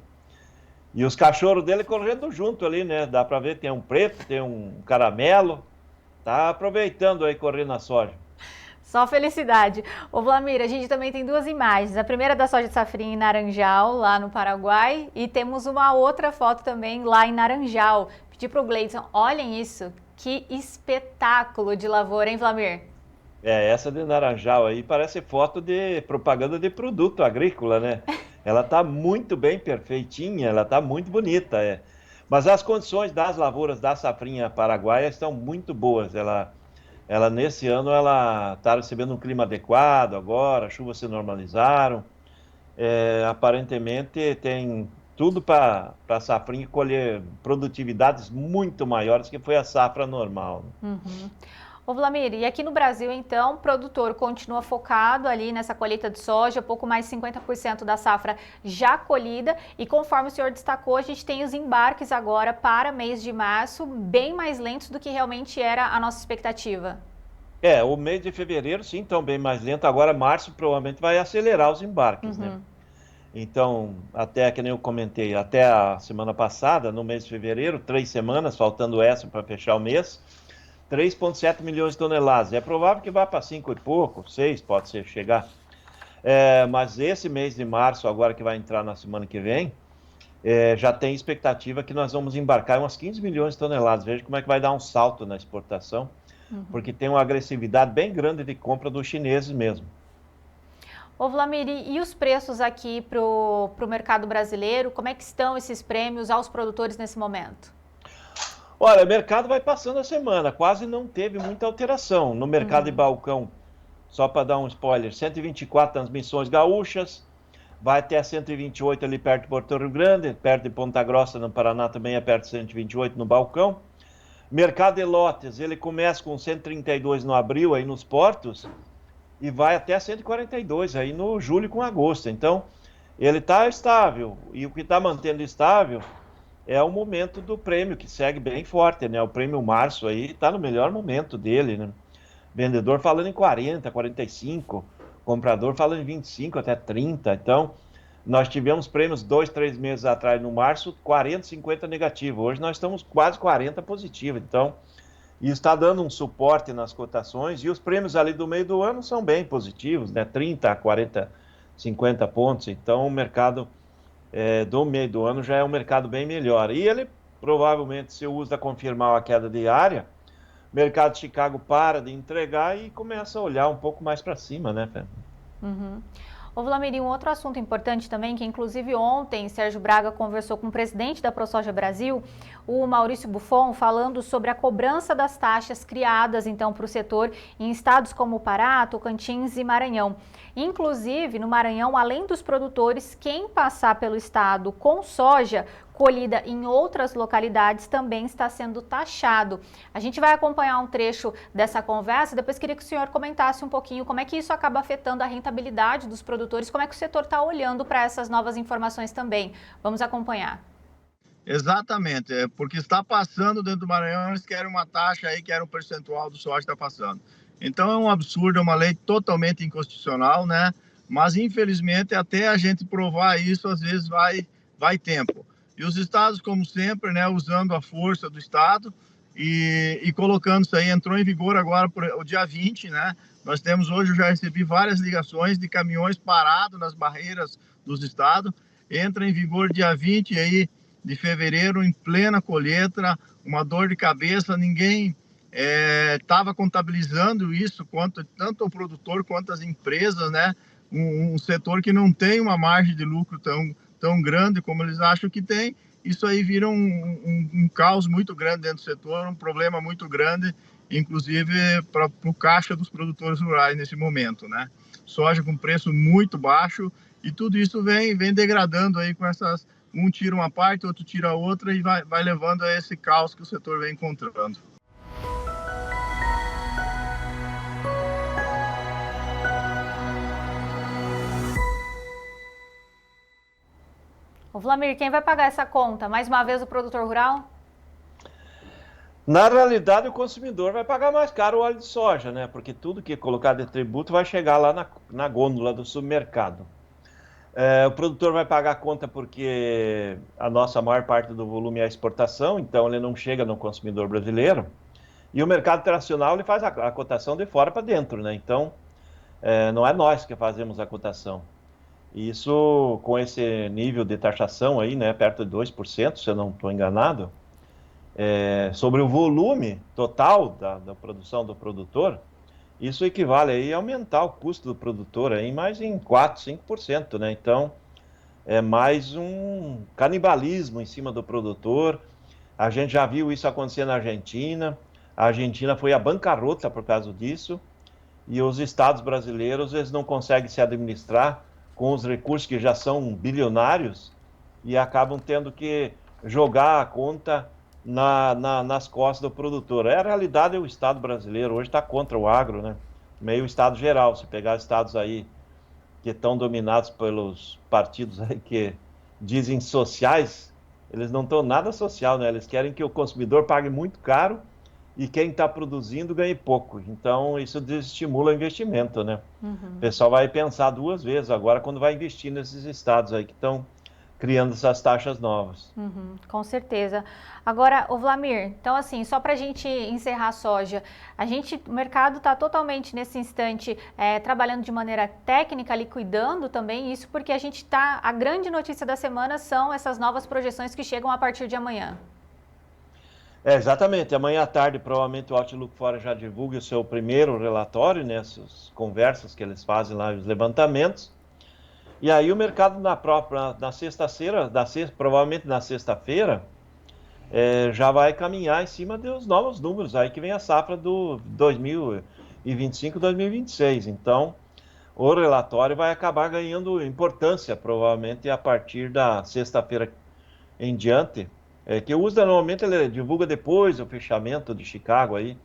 Speaker 3: E os cachorros dele correndo junto ali, né? Dá para ver, tem um preto, tem um caramelo. Tá aproveitando aí, correndo na soja.
Speaker 2: Só felicidade. Ô Vlamir, a gente também tem duas imagens. A primeira da soja de safrinha em Naranjal, lá no Paraguai. E temos uma outra foto também lá em Naranjal. Pedi pro Gleidson, olhem isso. Que espetáculo de lavoura, hein, Vlamir?
Speaker 3: Essa de Naranjal aí parece foto de propaganda de produto agrícola, né? Ela tá muito bem perfeitinha, ela tá muito bonita, Mas as condições das lavouras da safrinha paraguaia estão muito boas. Ela nesse ano, ela está recebendo um clima adequado agora, as chuvas se normalizaram. Aparentemente tem tudo para a safrinha colher produtividades muito maiores que foi a safra normal.
Speaker 2: Ô Vlamir, e aqui no Brasil, então, o produtor continua focado ali nessa colheita de soja, pouco mais de 50% da safra já colhida, e conforme o senhor destacou, a gente tem os embarques agora para mês de março, bem mais lentos do que realmente era a nossa expectativa.
Speaker 3: O mês de fevereiro, sim, então bem mais lento. Agora, março, provavelmente vai acelerar os embarques, né? Então, até que nem eu comentei, até a semana passada, no mês de fevereiro, 3 semanas, faltando essa para fechar o mês, 3,7 milhões de toneladas. É provável que vá para 5 e pouco, 6 pode ser chegar. Mas esse mês de março, agora que vai entrar na semana que vem, já tem expectativa que nós vamos embarcar umas 15 milhões de toneladas. Veja como é que vai dar um salto na exportação, porque tem uma agressividade bem grande de compra dos chineses mesmo.
Speaker 2: Ô Vlamir, e os preços aqui para o mercado brasileiro? Como é que estão esses prêmios aos produtores nesse momento?
Speaker 3: Olha, o mercado vai passando a semana, quase não teve muita alteração. No mercado de balcão, só para dar um spoiler, 124 nas Missões Gaúchas, vai até 128 ali perto de Porto Rio Grande, perto de Ponta Grossa, no Paraná, também é perto de 128 no balcão. Mercado de lotes, ele começa com 132 no abril, aí nos portos, e vai até 142 aí no julho com agosto. Então, ele está estável, e o que está mantendo estável é o momento do prêmio, que segue bem forte, né? O prêmio março aí está no melhor momento dele, né? Vendedor falando em 40, 45, comprador falando em 25 até 30. Então, nós tivemos prêmios 2, 3 meses atrás, no março, 40, 50 negativo. Hoje nós estamos quase 40 positivo. Então, isso está dando um suporte nas cotações, e os prêmios ali do meio do ano são bem positivos, né? 30, 40, 50 pontos. Então, o mercado do meio do ano já é um mercado bem melhor. E ele, provavelmente, se usa confirmar a queda diária, o mercado de Chicago para de entregar e começa a olhar um pouco mais para cima, né, Fê?
Speaker 2: Uhum. Ô, Vlamir, um outro assunto importante também, que inclusive ontem Sérgio Braga conversou com o presidente da ProSoja Brasil, o Maurício Buffon, falando sobre a cobrança das taxas criadas então para o setor em estados como Pará, Tocantins e Maranhão. Inclusive, no Maranhão, além dos produtores, quem passar pelo estado com soja colhida em outras localidades também está sendo taxado. A gente vai acompanhar um trecho dessa conversa, depois queria que o senhor comentasse um pouquinho como é que isso acaba afetando a rentabilidade dos produtores, como é que o setor está olhando para essas novas informações também. Vamos acompanhar.
Speaker 10: Exatamente, porque está passando dentro do Maranhão, eles querem uma taxa aí, querem um percentual do soja que está passando. Então é um absurdo, é uma lei totalmente inconstitucional, né? Mas infelizmente até a gente provar isso, às vezes vai tempo. E os estados, como sempre, né, usando a força do estado e colocando isso aí, entrou em vigor agora o dia 20, né? Nós temos hoje, eu já recebi várias ligações de caminhões parados nas barreiras dos estados, entra em vigor dia 20 aí de fevereiro, em plena colheita, uma dor de cabeça, ninguém estava contabilizando isso, tanto o produtor quanto as empresas, né? Um setor que não tem uma margem de lucro tão grande como eles acham que tem, isso aí vira um caos muito grande dentro do setor, um problema muito grande, inclusive para o caixa dos produtores rurais nesse momento, né? Soja com preço muito baixo, e tudo isso vem degradando aí com essas, um tira uma parte, outro tira a outra, e vai levando a esse caos que o setor vem encontrando.
Speaker 2: Ô, Vlamir, quem vai pagar essa conta? Mais uma vez o produtor rural?
Speaker 3: Na realidade, o consumidor vai pagar mais caro o óleo de soja, né? Porque tudo que é colocado de tributo vai chegar lá na gôndola do supermercado. O produtor vai pagar a conta porque a nossa maior parte do volume é a exportação, então ele não chega no consumidor brasileiro. E o mercado internacional ele faz a cotação de fora para dentro, né? Então, não é nós que fazemos a cotação. Isso, com esse nível de taxação aí, né, perto de 2%, se eu não estou enganado, sobre o volume total da produção do produtor, isso equivale aí a aumentar o custo do produtor aí mais em 4%, 5%, né? Então, é mais um canibalismo em cima do produtor. A gente já viu isso acontecer na Argentina. A Argentina foi à bancarrota por causa disso. E os estados brasileiros, eles não conseguem se administrar com os recursos que já são bilionários e acabam tendo que jogar a conta nas costas do produtor. A realidade é o Estado brasileiro hoje está contra o agro, né? Meio Estado geral. Se pegar estados aí que estão dominados pelos partidos aí que dizem sociais, eles não estão nada social, né? Eles querem que o consumidor pague muito caro e quem está produzindo ganhe pouco. Então, isso desestimula o investimento, né? O pessoal vai pensar duas vezes agora quando vai investir nesses estados aí que estão criando essas taxas novas.
Speaker 2: Com certeza. Agora, o Vlamir, então assim, só para a gente encerrar a soja, o mercado está totalmente nesse instante trabalhando de maneira técnica, liquidando também isso, porque a grande notícia da semana são essas novas projeções que chegam a partir de amanhã.
Speaker 3: Exatamente. Amanhã à tarde, provavelmente o Outlook Fora já divulga o seu primeiro relatório, né, essas conversas que eles fazem lá, os levantamentos. E aí o mercado na sexta-feira, provavelmente na sexta-feira, já vai caminhar em cima dos novos números aí que vem a safra do 2025 e 2026. Então, o relatório vai acabar ganhando importância, provavelmente, a partir da sexta-feira em diante, que o USDA normalmente ele divulga depois do fechamento de Chicago aí.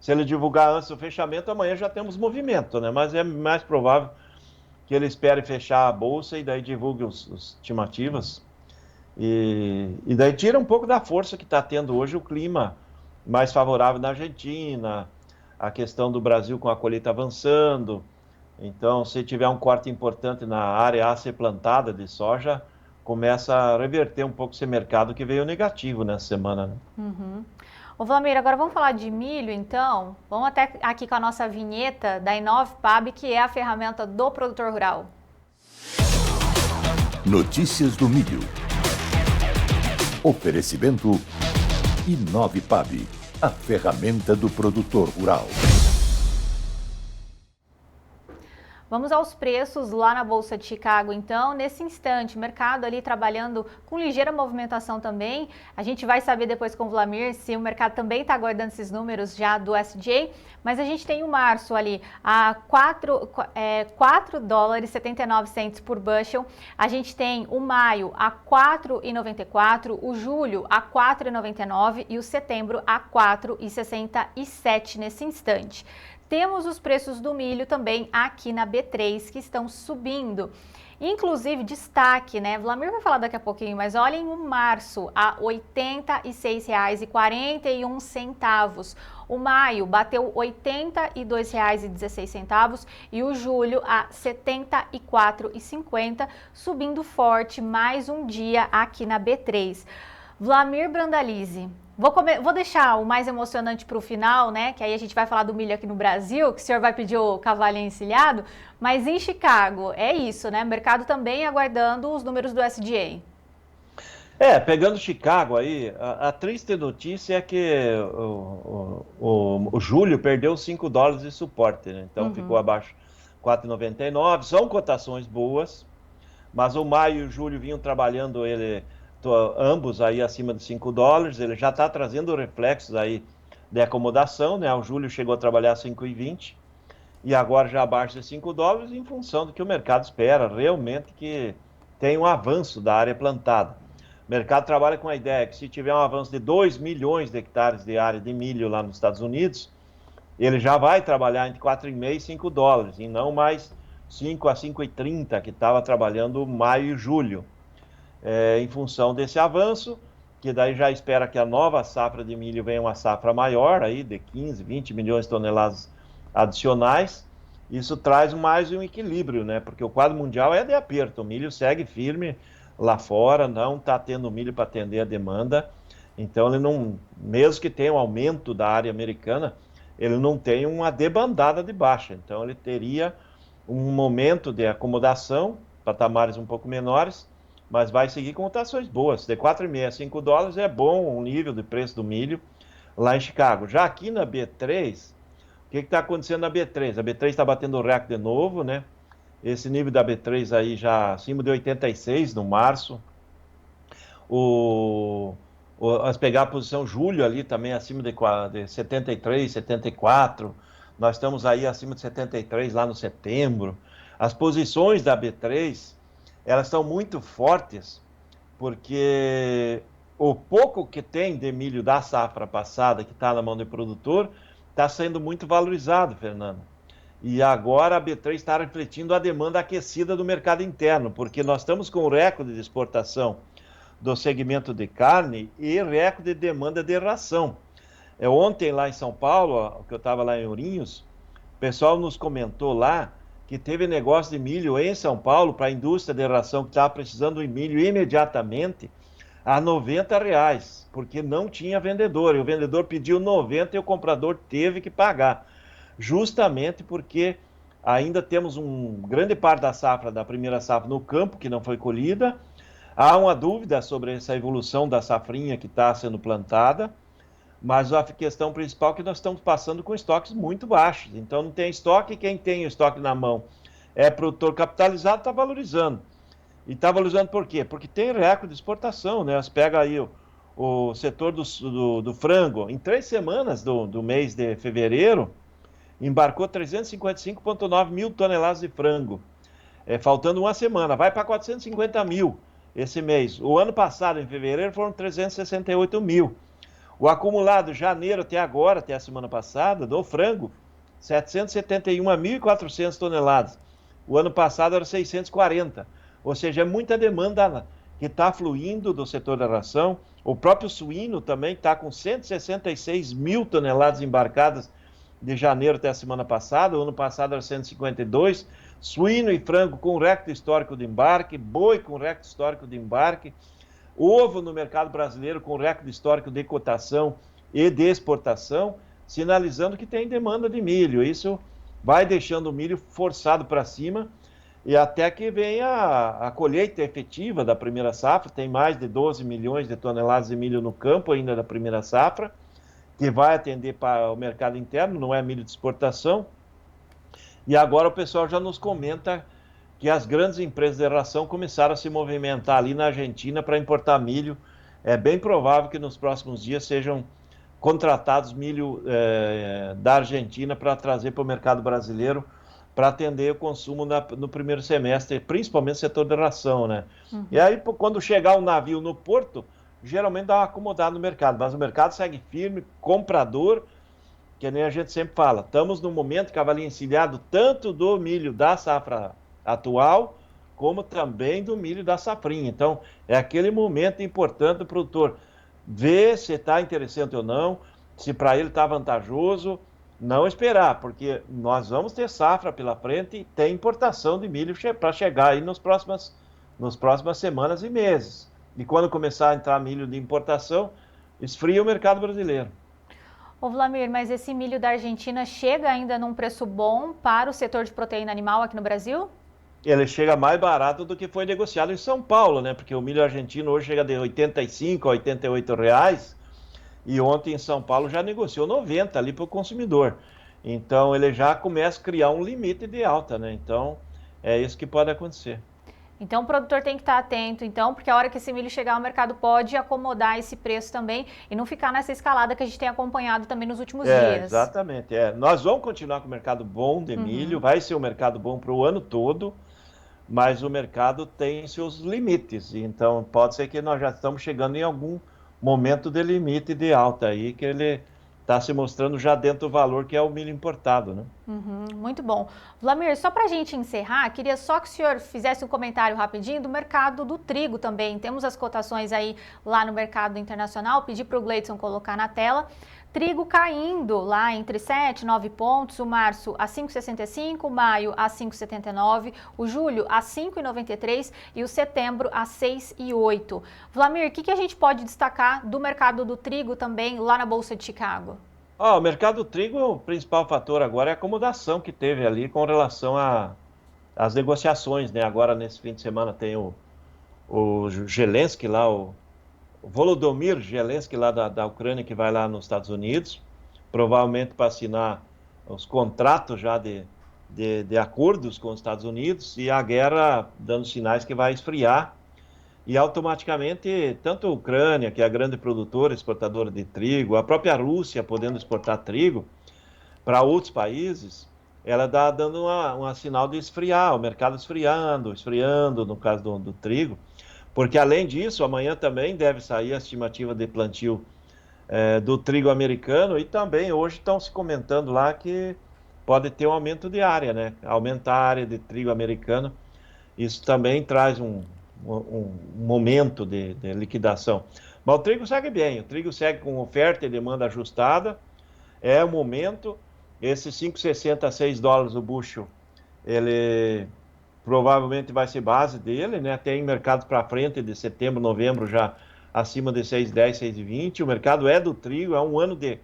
Speaker 3: Se ele divulgar antes do fechamento, amanhã já temos movimento, né? Mas é mais provável que ele espere fechar a bolsa e daí divulgue os estimativas. E daí tira um pouco da força que está tendo hoje o clima mais favorável na Argentina, a questão do Brasil com a colheita avançando. Então, se tiver um corte importante na área a ser plantada de soja, começa a reverter um pouco esse mercado que veio negativo nessa semana, né?
Speaker 2: Uhum. Ô Vlamir, agora vamos falar de milho, então? Vamos até aqui com a nossa vinheta da Inovpab, que é a ferramenta do produtor rural.
Speaker 1: Notícias do milho. Oferecimento Inovpab, a ferramenta do produtor rural.
Speaker 2: Vamos aos preços lá na Bolsa de Chicago, então. Nesse instante, o mercado ali trabalhando com ligeira movimentação também. A gente vai saber depois com o Vlamir se o mercado também está aguardando esses números já do SJ. Mas a gente tem o março ali a 4 dólares e 79 cents por bushel. A gente tem o maio a 4,94, o julho a 4,99 e o setembro a 4,67 nesse instante. Temos os preços do milho também aqui na B3 que estão subindo. Inclusive, destaque, né? Vlamir vai falar daqui a pouquinho, mas olhem o março a R$ 86,41. O maio bateu R$ 82,16 e o julho a R$ 74,50, subindo forte mais um dia aqui na B3. Vlamir Brandalize. Vou deixar o mais emocionante para o final, né? Que aí a gente vai falar do milho aqui no Brasil, que o senhor vai pedir o cavalinho encilhado. Mas em Chicago, é isso, né? O mercado também aguardando os números do SDA.
Speaker 3: Pegando Chicago aí, a triste notícia é que o julho perdeu 5 dólares de suporte, né? Então ficou abaixo 4,99. São cotações boas, mas o maio e o julho vinham trabalhando ambos aí acima de 5 dólares, ele já está trazendo reflexos aí de acomodação, né? O julho chegou a trabalhar 5,20 e agora já abaixo de 5 dólares em função do que o mercado espera, realmente que tem um avanço da área plantada. O mercado trabalha com a ideia que se tiver um avanço de 2 milhões de hectares de área de milho lá nos Estados Unidos, ele já vai trabalhar entre 4,5 e 5 dólares, e não mais 5 a 5,30 que estava trabalhando maio e julho. Em função desse avanço, que daí já espera que a nova safra de milho venha uma safra maior, aí de 15, 20 milhões de toneladas adicionais. Isso traz mais um equilíbrio, né? Porque o quadro mundial é de aperto, o milho segue firme lá fora, não está tendo milho para atender a demanda. Então, ele não, mesmo que tenha um aumento da área americana, ele não tem uma debandada de baixa. Então, ele teria um momento de acomodação, patamares um pouco menores, mas vai seguir com cotações boas. De 4,5 a 5 dólares é bom o nível de preço do milho lá em Chicago. Já aqui na B3, o que está acontecendo na B3? A B3 está batendo o recorde de novo, né? Esse nível da B3 aí já acima de 86 no março. Se pegar a posição julho ali também acima de 73, 74. Nós estamos aí acima de 73 lá no setembro. As posições da B3... elas são muito fortes, porque o pouco que tem de milho da safra passada, que está na mão do produtor, está sendo muito valorizado, Fernando. E agora a B3 está refletindo a demanda aquecida do mercado interno, porque nós estamos com o recorde de exportação do segmento de carne e recorde de demanda de ração. Ontem lá em São Paulo, que eu estava lá em Ourinhos, o pessoal nos comentou lá que teve negócio de milho em São Paulo para a indústria de ração que estava precisando de milho imediatamente a R$ 90, porque não tinha vendedor. E o vendedor pediu 90 e o comprador teve que pagar, justamente porque ainda temos grande parte da safra, da primeira safra no campo, que não foi colhida. Há uma dúvida sobre essa evolução da safrinha que está sendo plantada, mas a questão principal é que nós estamos passando com estoques muito baixos. Então não tem estoque, quem tem o estoque na mão é produtor capitalizado, está valorizando. E está valorizando por quê? Porque tem recorde de exportação, né? Você pega aí o setor do frango, em 3 semanas do mês de fevereiro, embarcou 355,9 mil toneladas de frango, faltando uma semana, vai para 450 mil esse mês. O ano passado, em fevereiro, foram 368 mil. O acumulado janeiro até agora, até a semana passada, do frango, 771.400 toneladas. O ano passado era 640, ou seja, é muita demanda que está fluindo do setor da ração. O próprio suíno também está com 166 mil toneladas embarcadas de janeiro até a semana passada. O ano passado era 152. Suíno e frango com recorde histórico de embarque, boi com recorde histórico de embarque, ovo no mercado brasileiro com recorde histórico de cotação e de exportação, sinalizando que tem demanda de milho. Isso vai deixando o milho forçado para cima e até que venha a colheita efetiva da primeira safra. Tem mais de 12 milhões de toneladas de milho no campo ainda da primeira safra, que vai atender para o mercado interno, não é milho de exportação. E agora o pessoal já nos comenta que as grandes empresas de ração começaram a se movimentar ali na Argentina para importar milho. É bem provável que nos próximos dias sejam contratados milho da Argentina para trazer para o mercado brasileiro, para atender o consumo no primeiro semestre, principalmente no setor de ração, né? Uhum. E aí, quando chegar o navio no porto, geralmente dá uma acomodada no mercado, mas o mercado segue firme, comprador, que nem a gente sempre fala. Estamos num momento, cavalinho encilhado, tanto do milho da safra atual, como também do milho da safrinha. Então, é aquele momento importante do produtor ver se está interessante ou não, se para ele está vantajoso, não esperar, porque nós vamos ter safra pela frente e tem importação de milho para chegar aí nas próximas semanas e meses. E quando começar a entrar milho de importação, esfria o mercado brasileiro.
Speaker 2: Ô Vlamir, mas esse milho da Argentina chega ainda num preço bom para o setor de proteína animal aqui no Brasil?
Speaker 3: Ele chega mais barato do que foi negociado em São Paulo, né? Porque o milho argentino hoje chega de R$ 85 a R$ 88 reais, e ontem em São Paulo já negociou 90 ali para o consumidor. Então ele já começa a criar um limite de alta, né? Então é isso que pode acontecer.
Speaker 2: Então o produtor tem que estar atento, então, porque a hora que esse milho chegar ao mercado pode acomodar esse preço também e não ficar nessa escalada que a gente tem acompanhado também nos últimos dias.
Speaker 3: Exatamente. Nós vamos continuar com o mercado bom de milho, vai ser um mercado bom para o ano todo, mas o mercado tem seus limites. Então pode ser que nós já estamos chegando em algum momento de limite de alta aí, que ele está se mostrando já dentro do valor que é o milho importado, né?
Speaker 2: Muito bom. Vlamir, só para a gente encerrar, queria só que o senhor fizesse um comentário rapidinho do mercado do trigo também. Temos as cotações aí lá no mercado internacional, pedi para o Gleidson colocar na tela. Trigo caindo lá entre 7 e 9 pontos, o março a 5,65, maio a 5,79, o julho a 5,93 e o setembro a 6,8. Vlamir, o que a gente pode destacar do mercado do trigo também lá na Bolsa de Chicago?
Speaker 3: O mercado do trigo, o principal fator agora é a acomodação que teve ali com relação às negociações, né? Agora nesse fim de semana tem o Zelensky lá, o Volodymyr Zelensky lá da Ucrânia, que vai lá nos Estados Unidos, provavelmente para assinar os contratos já de acordos com os Estados Unidos, e a guerra dando sinais que vai esfriar, e automaticamente tanto a Ucrânia, que é a grande produtora, exportadora de trigo, a própria Rússia podendo exportar trigo para outros países, ela está dando um sinal de esfriar, o mercado esfriando no caso do trigo. Porque, além disso, amanhã também deve sair a estimativa de plantio do trigo americano, e também hoje estão se comentando lá que pode ter um aumento de área, né? Aumentar a área de trigo americano, isso também traz um momento de liquidação. Mas o trigo segue bem, o trigo segue com oferta e demanda ajustada, é o momento. Esse 5,60 a 6 dólares o bushel, ele provavelmente vai ser base dele, né? Tem mercados para frente de setembro, novembro já acima de 6,10, 6,20. O mercado é do trigo, é um ano de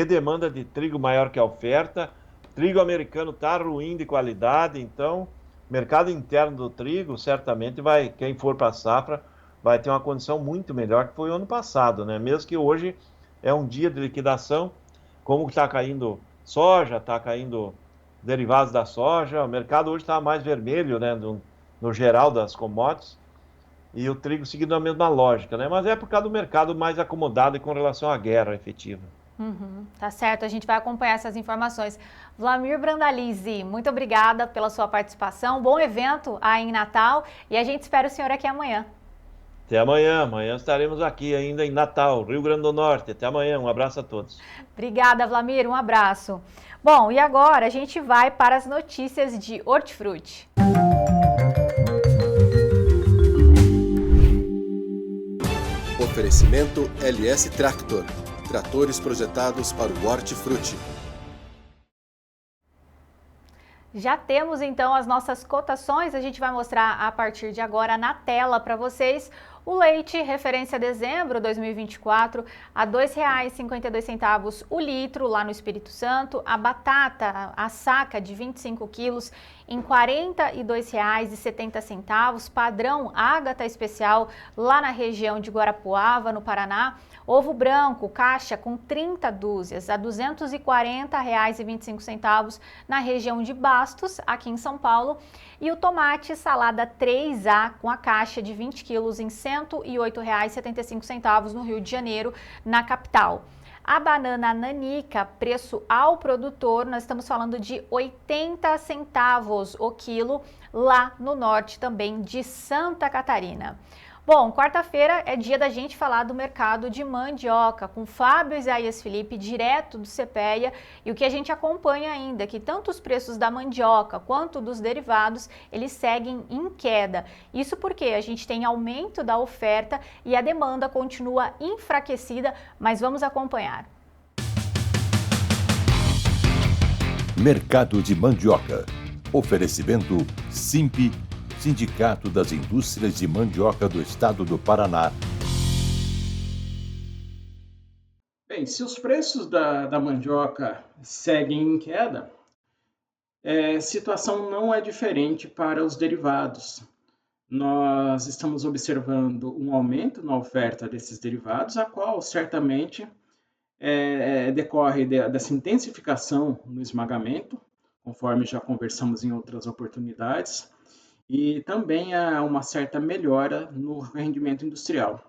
Speaker 3: demanda de trigo maior que a oferta. Trigo americano está ruim de qualidade, então mercado interno do trigo certamente vai, quem for para a safra, vai ter uma condição muito melhor que foi o ano passado, né? Mesmo que hoje é um dia de liquidação, como está caindo soja, está caindo derivados da soja, o mercado hoje está mais vermelho, né, no geral das commodities, e o trigo seguindo a mesma lógica, né? Mas é por causa do mercado mais acomodado e com relação à guerra efetiva.
Speaker 2: Tá certo, a gente vai acompanhar essas informações. Vlamir Brandalize, muito obrigada pela sua participação, bom evento aí em Natal e a gente espera o senhor aqui amanhã.
Speaker 11: Até amanhã, amanhã estaremos aqui ainda em Natal, Rio Grande do Norte. Até amanhã, um abraço a todos.
Speaker 2: Obrigada, Vlamir, um abraço. Bom, e agora a gente vai para as notícias de Hortifruti.
Speaker 12: Oferecimento LS Tractor. Tratores projetados para o Hortifruti.
Speaker 2: Já temos então as nossas cotações, a gente vai mostrar a partir de agora na tela para vocês. O leite, referência a dezembro de 2024, a R$ 2,52 o litro lá no Espírito Santo. A batata, a saca de 25 quilos, em R$ 42,70. Padrão Ágata Especial, lá na região de Guarapuava, no Paraná. Ovo branco, caixa com 30 dúzias, a R$ 240,25 na região de Bastos, aqui em São Paulo. E o tomate salada 3A com a caixa de 20 quilos em R$ 108,75 no Rio de Janeiro, na capital. A banana nanica, preço ao produtor, nós estamos falando de 80 centavos o quilo, lá no norte também de Santa Catarina. Bom, quarta-feira é dia da gente falar do mercado de mandioca, com Fábio Isaías Felipe, direto do CPEA, e o que a gente acompanha ainda é que tanto os preços da mandioca quanto dos derivados, eles seguem em queda. Isso porque a gente tem aumento da oferta e a demanda continua enfraquecida, mas vamos acompanhar.
Speaker 1: Mercado de mandioca. Oferecimento Simp, Sindicato das Indústrias de Mandioca do Estado do Paraná.
Speaker 13: Bem, se os preços da mandioca seguem em queda, a situação não é diferente para os derivados. Nós estamos observando um aumento na oferta desses derivados, a qual certamente decorre dessa intensificação no esmagamento, conforme já conversamos em outras oportunidades, e também há uma certa melhora no rendimento industrial.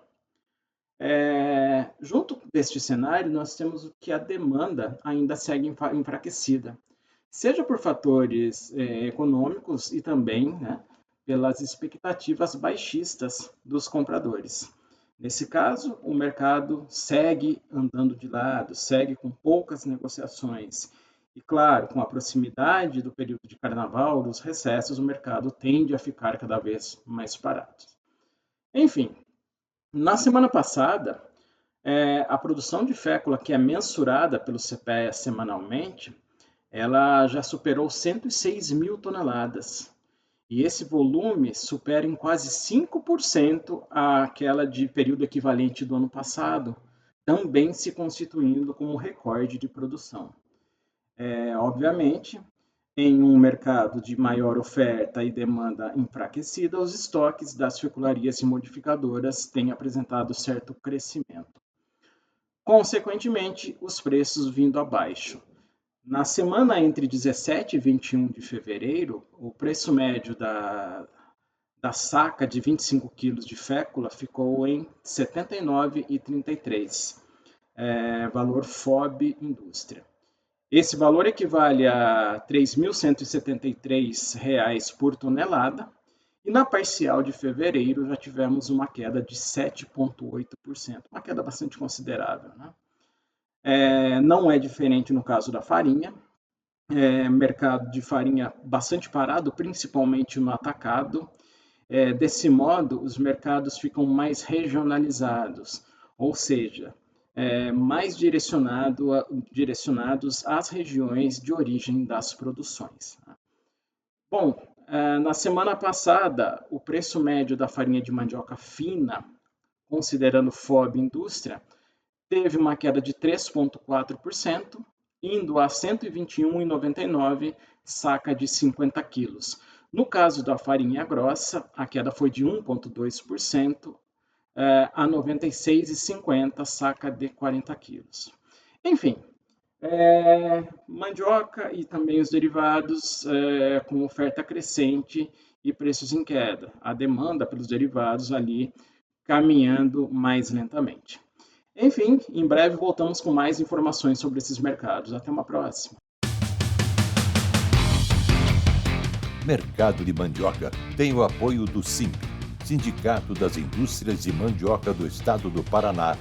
Speaker 13: Junto deste cenário, nós temos que a demanda ainda segue enfraquecida, seja por fatores econômicos e também pelas expectativas baixistas dos compradores. Nesse caso, o mercado segue andando de lado, segue com poucas negociações. E claro, com a proximidade do período de carnaval, dos recessos, o mercado tende a ficar cada vez mais parado. Enfim, na semana passada, a produção de fécula, que é mensurada pelo CPEA semanalmente, ela já superou 106 mil toneladas. E esse volume supera em quase 5% aquela de período equivalente do ano passado, também se constituindo como recorde de produção. Obviamente, em um mercado de maior oferta e demanda enfraquecida, os estoques das fecularias e modificadoras têm apresentado certo crescimento. Consequentemente, os preços vindo abaixo. Na semana entre 17 e 21 de fevereiro, o preço médio da saca de 25 quilos de fécula ficou em R$ 79,33, valor FOB Indústria. Esse valor equivale a R$ 3.173 por tonelada, e na parcial de fevereiro já tivemos uma queda de 7,8%, uma queda bastante considerável, não é diferente no caso da farinha, mercado de farinha bastante parado, principalmente no atacado. Desse modo, os mercados ficam mais regionalizados, ou seja, mais direcionados às regiões de origem das produções. Bom, na semana passada, o preço médio da farinha de mandioca fina, considerando FOB Indústria, teve uma queda de 3,4%, indo a R$ 121,99 saca de 50 quilos. No caso da farinha grossa, a queda foi de 1,2%, a R$ 96,50 saca de 40 quilos. Enfim, mandioca e também os derivados com oferta crescente e preços em queda. A demanda pelos derivados ali caminhando mais lentamente. Enfim, em breve voltamos com mais informações sobre esses mercados. Até uma próxima.
Speaker 1: Mercado de Mandioca tem o apoio do SIMP, Sindicato das Indústrias de Mandioca do Estado do Paraná.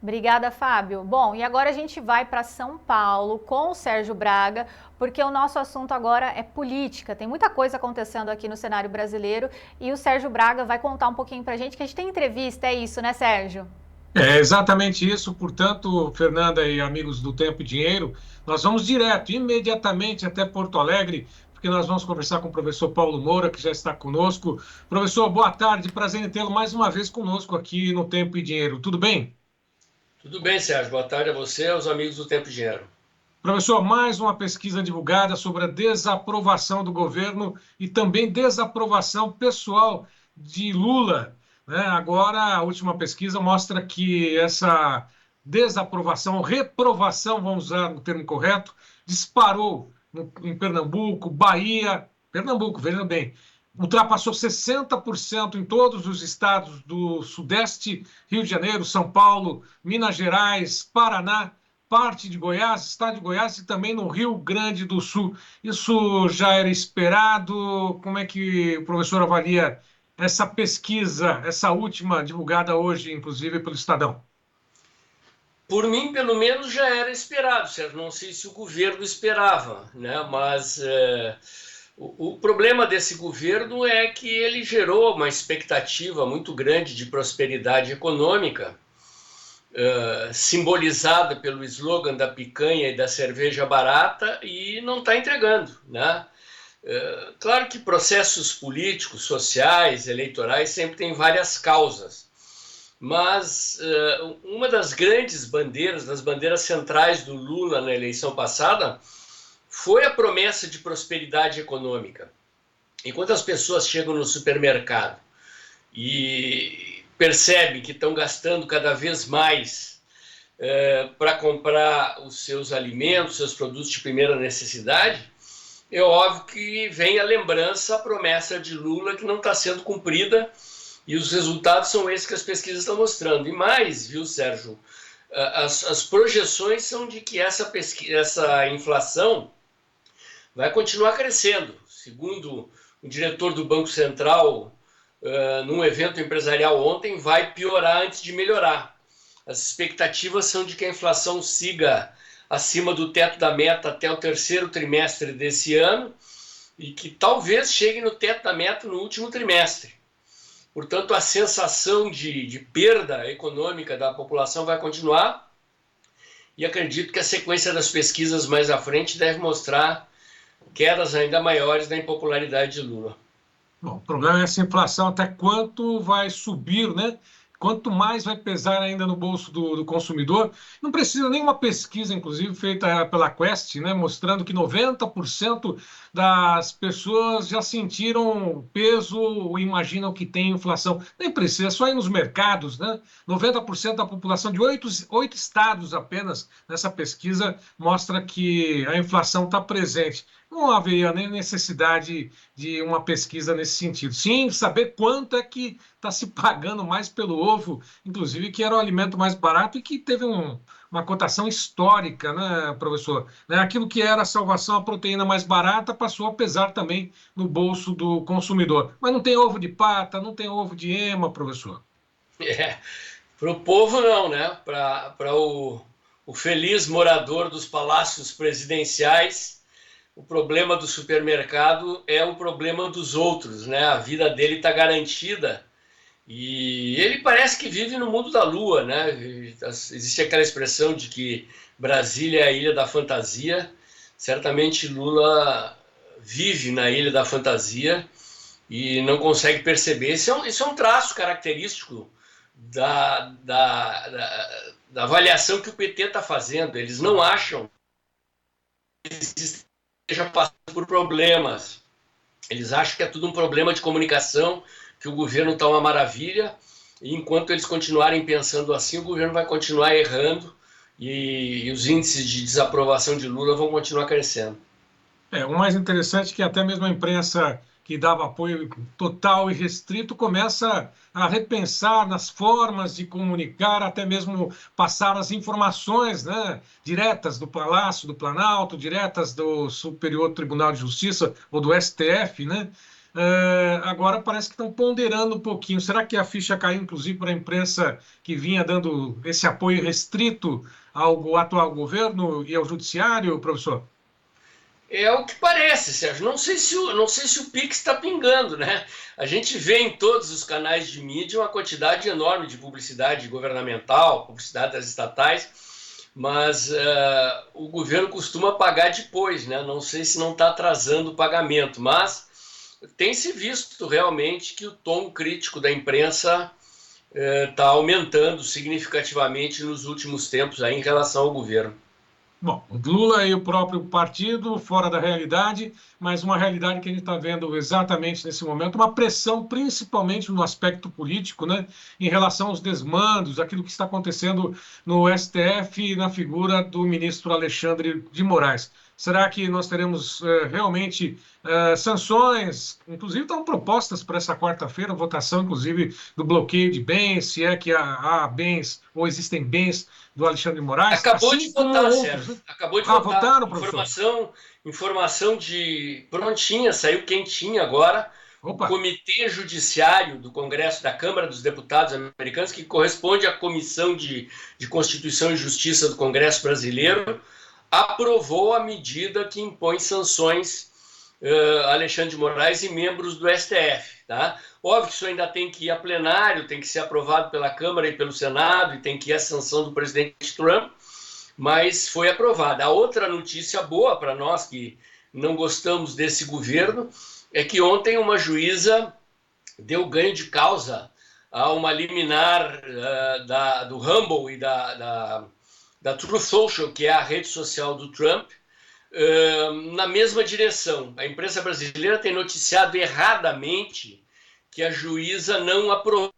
Speaker 2: Obrigada, Fábio. Bom, e agora a gente vai para São Paulo com o Sérgio Braga, porque o nosso assunto agora é política. Tem muita coisa acontecendo aqui no cenário brasileiro e o Sérgio Braga vai contar um pouquinho para a gente, que a gente tem entrevista, é isso, né, Sérgio?
Speaker 5: É exatamente isso. Portanto, Fernanda e amigos do Tempo e Dinheiro, nós vamos direto, imediatamente até Porto Alegre, porque nós vamos conversar com o professor Paulo Moura, que já está conosco. Professor, boa tarde, prazer em tê-lo mais uma vez conosco aqui no Tempo e Dinheiro. Tudo bem?
Speaker 14: Tudo bem, Sérgio. Boa tarde a você e aos amigos do Tempo e Dinheiro.
Speaker 5: Professor, mais uma pesquisa divulgada sobre a desaprovação do governo e também desaprovação pessoal de Lula, né? Agora, a última pesquisa mostra que essa desaprovação, reprovação, vamos usar o termo correto, disparou em Pernambuco, Bahia, Pernambuco, veja bem, ultrapassou 60% em todos os estados do Sudeste, Rio de Janeiro, São Paulo, Minas Gerais, Paraná, parte de Goiás, estado de Goiás e também no Rio Grande do Sul. Isso já era esperado? Como é que o professor avalia essa pesquisa, essa última divulgada hoje, inclusive pelo Estadão?
Speaker 14: Por mim, pelo menos, já era esperado, certo? Não sei se o governo esperava, né? Mas o problema desse governo é que ele gerou uma expectativa muito grande de prosperidade econômica, simbolizada pelo slogan da picanha e da cerveja barata, e não está entregando, né? Claro que processos políticos, sociais, eleitorais sempre têm várias causas, mas uma das grandes bandeiras, das bandeiras centrais do Lula na eleição passada, foi a promessa de prosperidade econômica. Enquanto as pessoas chegam no supermercado e percebem que estão gastando cada vez mais para comprar os seus alimentos, seus produtos de primeira necessidade, é óbvio que vem a lembrança, a promessa de Lula que não está sendo cumprida, e os resultados são esses que as pesquisas estão mostrando. E mais, viu, Sérgio, as projeções são de que essa inflação vai continuar crescendo. Segundo o diretor do Banco Central, num evento empresarial ontem, vai piorar antes de melhorar. As expectativas são de que a inflação siga acima do teto da meta até o terceiro trimestre desse ano e que talvez chegue no teto da meta no último trimestre. Portanto, a sensação de perda econômica da população vai continuar e acredito que a sequência das pesquisas mais à frente deve mostrar quedas ainda maiores na impopularidade de Lula.
Speaker 5: Bom, o problema é essa inflação, até quanto vai subir, né? Quanto mais vai pesar ainda no bolso do consumidor. Não precisa nenhuma pesquisa, inclusive, feita pela Quest, né, mostrando que 90% das pessoas já sentiram o peso ou imaginam que tem inflação. Nem precisa, é só ir nos mercados, né? 90% da população de 8 estados apenas, nessa pesquisa, mostra que a inflação está presente. Não haveria nem necessidade de uma pesquisa nesse sentido. Sim, saber quanto é que está se pagando mais pelo ovo, inclusive que era o alimento mais barato e que teve uma cotação histórica, né, professor? Aquilo que era a salvação, a proteína mais barata, passou a pesar também no bolso do consumidor. Mas não tem ovo de pata, não tem ovo de ema, professor?
Speaker 14: Para o povo não, né? Para o feliz morador dos palácios presidenciais, o problema do supermercado é o problema dos outros, né? A vida dele está garantida e ele parece que vive no mundo da lua, né? Existe aquela expressão de que Brasília é a ilha da fantasia. Certamente Lula vive na ilha da fantasia e não consegue perceber. Isso é um traço característico da avaliação que o PT está fazendo. Eles não acham que esteja passando por problemas. Eles acham que é tudo um problema de comunicação, que o governo está uma maravilha, e enquanto eles continuarem pensando assim, o governo vai continuar errando e os índices de desaprovação de Lula vão continuar crescendo.
Speaker 5: O mais interessante é que até mesmo a imprensa que que dava apoio total e restrito, começa a repensar nas formas de comunicar, até mesmo passar as informações, né, diretas do Palácio do Planalto, diretas do Superior Tribunal de Justiça ou do STF, né? Agora parece que estão ponderando um pouquinho. Será que a ficha caiu, inclusive, para a imprensa que vinha dando esse apoio restrito ao atual governo e ao judiciário, professor?
Speaker 14: É o que parece, Sérgio. Não sei se o Pix está pingando, né? A gente vê em todos os canais de mídia uma quantidade enorme de publicidade governamental, publicidade das estatais, mas o governo costuma pagar depois, né? Não sei se não está atrasando o pagamento, mas tem se visto realmente que o tom crítico da imprensa está aumentando significativamente nos últimos tempos aí em relação ao governo.
Speaker 5: Bom, o Lula e o próprio partido fora da realidade, mas uma realidade que a gente está vendo exatamente nesse momento, uma pressão principalmente no aspecto político, né, em relação aos desmandos, aquilo que está acontecendo no STF na figura do ministro Alexandre de Moraes. Será que nós teremos realmente sanções? Inclusive estão propostas para essa quarta-feira, votação inclusive do bloqueio de bens, se é que há bens ou existem bens do Alexandre de Moraes.
Speaker 14: Acabou de votar,
Speaker 5: outros,
Speaker 14: Sérgio. Acabou de
Speaker 5: votar.
Speaker 14: Votaram,
Speaker 5: professor?
Speaker 14: Informação de prontinha, saiu quentinha agora.
Speaker 5: Opa.
Speaker 14: O Comitê Judiciário do Congresso da Câmara dos Deputados Americanos, que corresponde à Comissão de Constituição e Justiça do Congresso Brasileiro, aprovou a medida que impõe sanções a Alexandre de Moraes e membros do STF. Tá? Óbvio que isso ainda tem que ir a plenário, tem que ser aprovado pela Câmara e pelo Senado, e tem que ir a sanção do presidente Trump, mas foi aprovada. A outra notícia boa para nós que não gostamos desse governo é que ontem uma juíza deu ganho de causa a uma liminar do Rumble e da Truth Social, que é a rede social do Trump, na mesma direção. A imprensa brasileira tem noticiado erradamente que a juíza não aprovou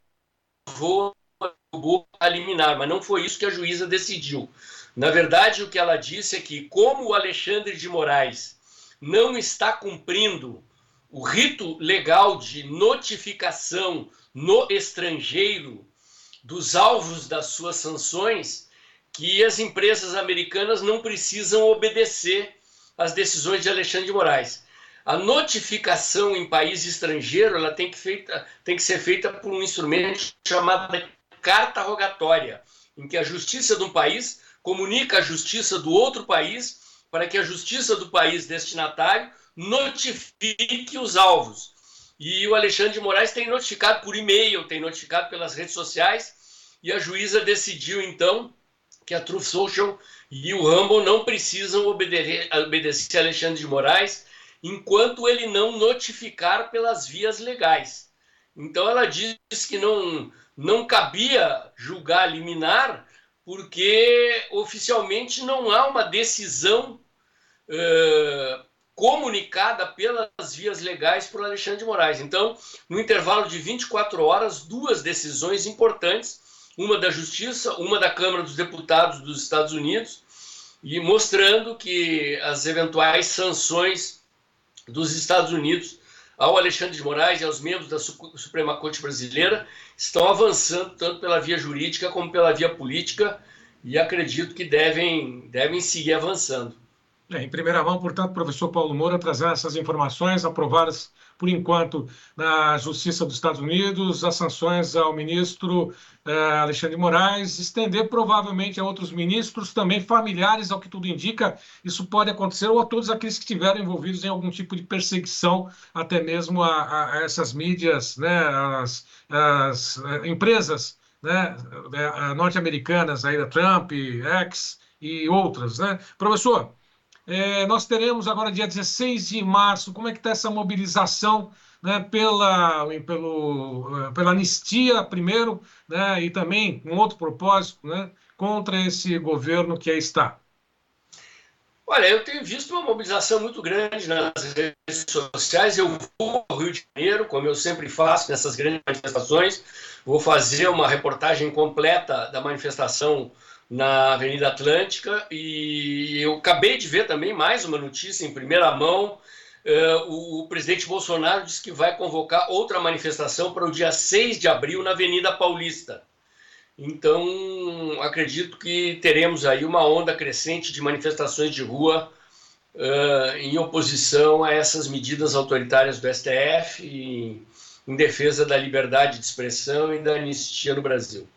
Speaker 14: a liminar, mas não foi isso que a juíza decidiu. Na verdade, o que ela disse é que, como o Alexandre de Moraes não está cumprindo o rito legal de notificação no estrangeiro dos alvos das suas sanções, que as empresas americanas não precisam obedecer às decisões de Alexandre de Moraes. A notificação em país estrangeiro ela tem que ser feita por um instrumento chamado carta rogatória, em que a justiça de um país comunica a justiça do outro país para que a justiça do país destinatário notifique os alvos. E o Alexandre de Moraes tem notificado por e-mail, tem notificado pelas redes sociais, e a juíza decidiu, então, que a Truth Social e o Rumble não precisam obedecer a Alexandre de Moraes enquanto ele não notificar pelas vias legais. Então ela disse que não cabia julgar liminar porque oficialmente não há uma decisão comunicada pelas vias legais por Alexandre de Moraes. Então, no intervalo de 24 horas, duas decisões importantes, uma da Justiça, uma da Câmara dos Deputados dos Estados Unidos, e mostrando que as eventuais sanções dos Estados Unidos ao Alexandre de Moraes e aos membros da Suprema Corte Brasileira estão avançando tanto pela via jurídica como pela via política, e acredito que devem seguir avançando.
Speaker 5: Em primeira mão, portanto, professor Paulo Moura trazendo essas informações aprovadas, por enquanto, na Justiça dos Estados Unidos, as sanções ao ministro Alexandre de Moraes, estender provavelmente a outros ministros, também familiares, ao que tudo indica, isso pode acontecer, ou a todos aqueles que estiveram envolvidos em algum tipo de perseguição, até mesmo a essas mídias, né, as empresas, né, norte-americanas, aí da Trump, X e outras, né? Professor, nós teremos agora dia 16 de março, como é que está essa mobilização, né, pela anistia primeiro, né, e também com outro propósito, né, contra esse governo que aí está?
Speaker 14: Olha, eu tenho visto uma mobilização muito grande nas redes sociais. Eu vou ao Rio de Janeiro, como eu sempre faço nessas grandes manifestações, vou fazer uma reportagem completa da manifestação na Avenida Atlântica, e eu acabei de ver também mais uma notícia em primeira mão o presidente Bolsonaro disse que vai convocar outra manifestação para o dia 6 de abril na Avenida Paulista. Então, acredito que teremos aí uma onda crescente de manifestações de rua em oposição a essas medidas autoritárias do STF e em defesa da liberdade de expressão e da anistia no Brasil.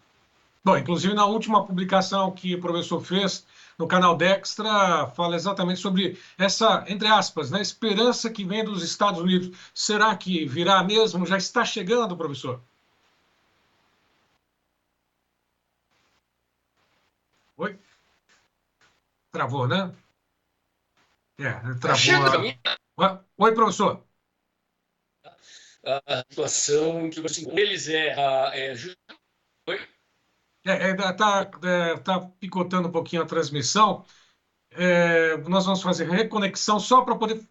Speaker 5: Bom, inclusive na última publicação que o professor fez no canal Dextra, fala exatamente sobre essa, entre aspas, né, esperança que vem dos Estados Unidos. Será que virá mesmo? Já está chegando, professor? Oi? Travou, né? Travou. Oi, professor.
Speaker 14: A situação que eles Oi?
Speaker 5: Tá picotando um pouquinho a transmissão. Nós vamos fazer reconexão só para poder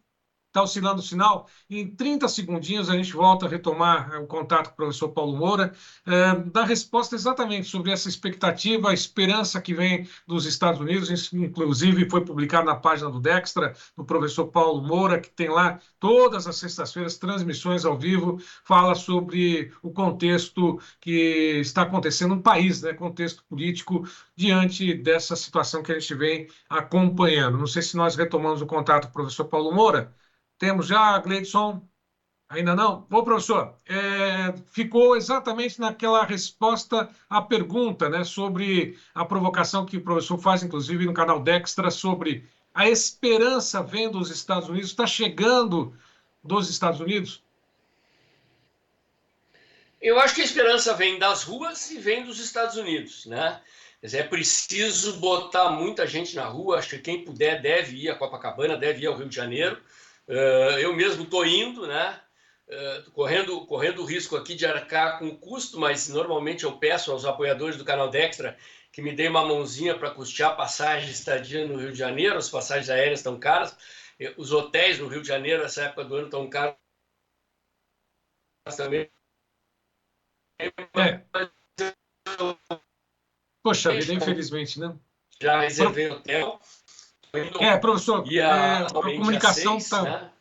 Speaker 5: estar oscilando o sinal. Em 30 segundinhos a gente volta a retomar o contato com o professor Paulo Moura, dar resposta exatamente sobre essa expectativa, a esperança que vem dos Estados Unidos. Isso, inclusive, foi publicado na página do Dextra, do professor Paulo Moura, que tem lá todas as sextas-feiras transmissões ao vivo, fala sobre o contexto que está acontecendo no país, né? Contexto político diante dessa situação que a gente vem acompanhando. Não sei se nós retomamos o contato com o professor Paulo Moura. Temos já, Gleidson? Ainda não? Ô, professor, ficou exatamente naquela resposta à pergunta, né, sobre a provocação que o professor faz, inclusive, no canal Dextra, sobre a esperança vem dos Estados Unidos, está chegando dos Estados Unidos?
Speaker 14: Eu acho que a esperança vem das ruas e vem dos Estados Unidos, né? Quer dizer, é preciso botar muita gente na rua, acho que quem puder deve ir a Copacabana, deve ir ao Rio de Janeiro. Eu mesmo estou indo, né? Correndo o risco aqui de arcar com o custo, mas normalmente eu peço aos apoiadores do canal Dextra que me deem uma mãozinha para custear a passagem de estadia no Rio de Janeiro. As passagens aéreas estão caras, os hotéis no Rio de Janeiro nessa época do ano estão caros também.
Speaker 5: Poxa vida, infelizmente, né?
Speaker 14: Já reservei hotel.
Speaker 5: Professor, a comunicação está...
Speaker 14: Né?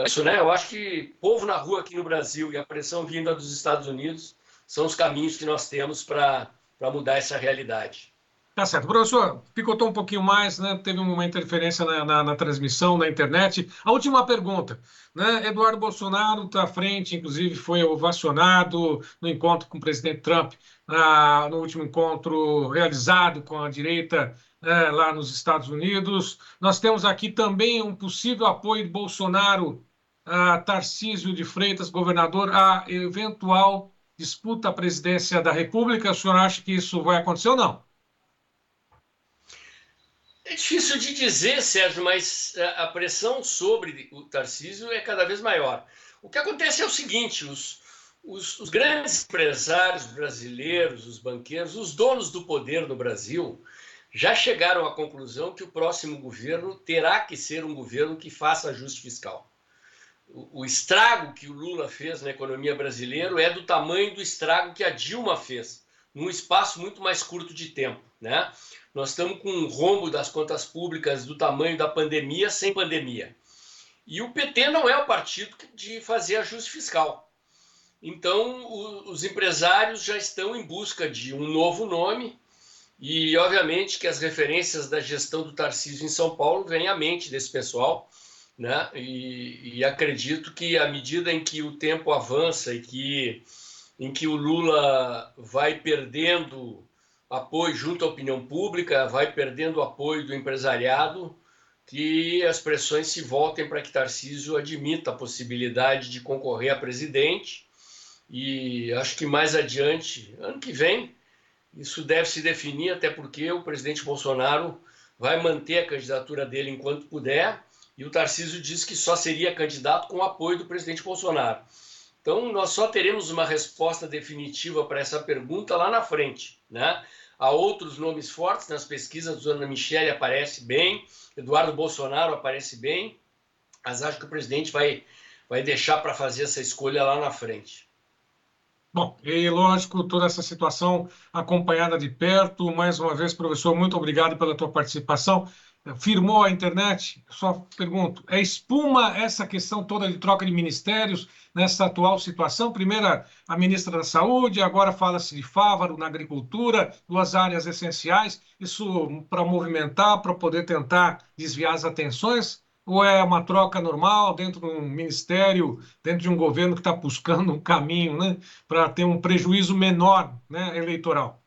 Speaker 14: Isso, né? Eu acho que povo na rua aqui no Brasil e a pressão vinda dos Estados Unidos são os caminhos que nós temos para mudar essa realidade.
Speaker 5: Tá certo. Professor, picotou um pouquinho mais, né? Teve uma interferência na transmissão, na internet. A última pergunta, né? Eduardo Bolsonaro está à frente, inclusive foi ovacionado no encontro com o presidente Trump, no último encontro realizado com a direita lá nos Estados Unidos. Nós temos aqui também um possível apoio de Bolsonaro a Tarcísio de Freitas, governador, a eventual disputa à presidência da República. O senhor acha que isso vai acontecer ou não?
Speaker 14: É difícil de dizer, Sérgio, mas a pressão sobre o Tarcísio é cada vez maior. O que acontece é o seguinte, os grandes empresários brasileiros, os banqueiros, os donos do poder no Brasil, já chegaram à conclusão que o próximo governo terá que ser um governo que faça ajuste fiscal. O estrago que o Lula fez na economia brasileira é do tamanho do estrago que a Dilma fez, num espaço muito mais curto de tempo, né? Nós estamos com um rombo das contas públicas do tamanho da pandemia sem pandemia. E o PT não é o partido de fazer ajuste fiscal. Então, os empresários já estão em busca de um novo nome e, obviamente, que as referências da gestão do Tarcísio em São Paulo vêm à mente desse pessoal, né? E acredito que, à medida em que o tempo avança e em que o Lula vai perdendo apoio junto à opinião pública, vai perdendo o apoio do empresariado, que as pressões se voltem para que Tarcísio admita a possibilidade de concorrer a presidente. E acho que mais adiante, ano que vem, isso deve se definir, até porque o presidente Bolsonaro vai manter a candidatura dele enquanto puder, e o Tarcísio disse que só seria candidato com o apoio do presidente Bolsonaro. Então, nós só teremos uma resposta definitiva para essa pergunta lá na frente, né? Há outros nomes fortes nas pesquisas, a Ana Michele aparece bem, Eduardo Bolsonaro aparece bem, mas acho que o presidente vai deixar para fazer essa escolha lá na frente.
Speaker 5: Bom, e lógico, toda essa situação acompanhada de perto. Mais uma vez, professor, muito obrigado pela tua participação. firmou a internet? Só pergunto, é espuma essa questão toda de troca de ministérios nessa atual situação? Primeiro a ministra da Saúde, agora fala-se de Fávaro na agricultura, duas áreas essenciais, isso para movimentar, para poder tentar desviar as atenções? Ou é uma troca normal dentro de um ministério, dentro de um governo que está buscando um caminho, né, para ter um prejuízo menor, né, eleitoral?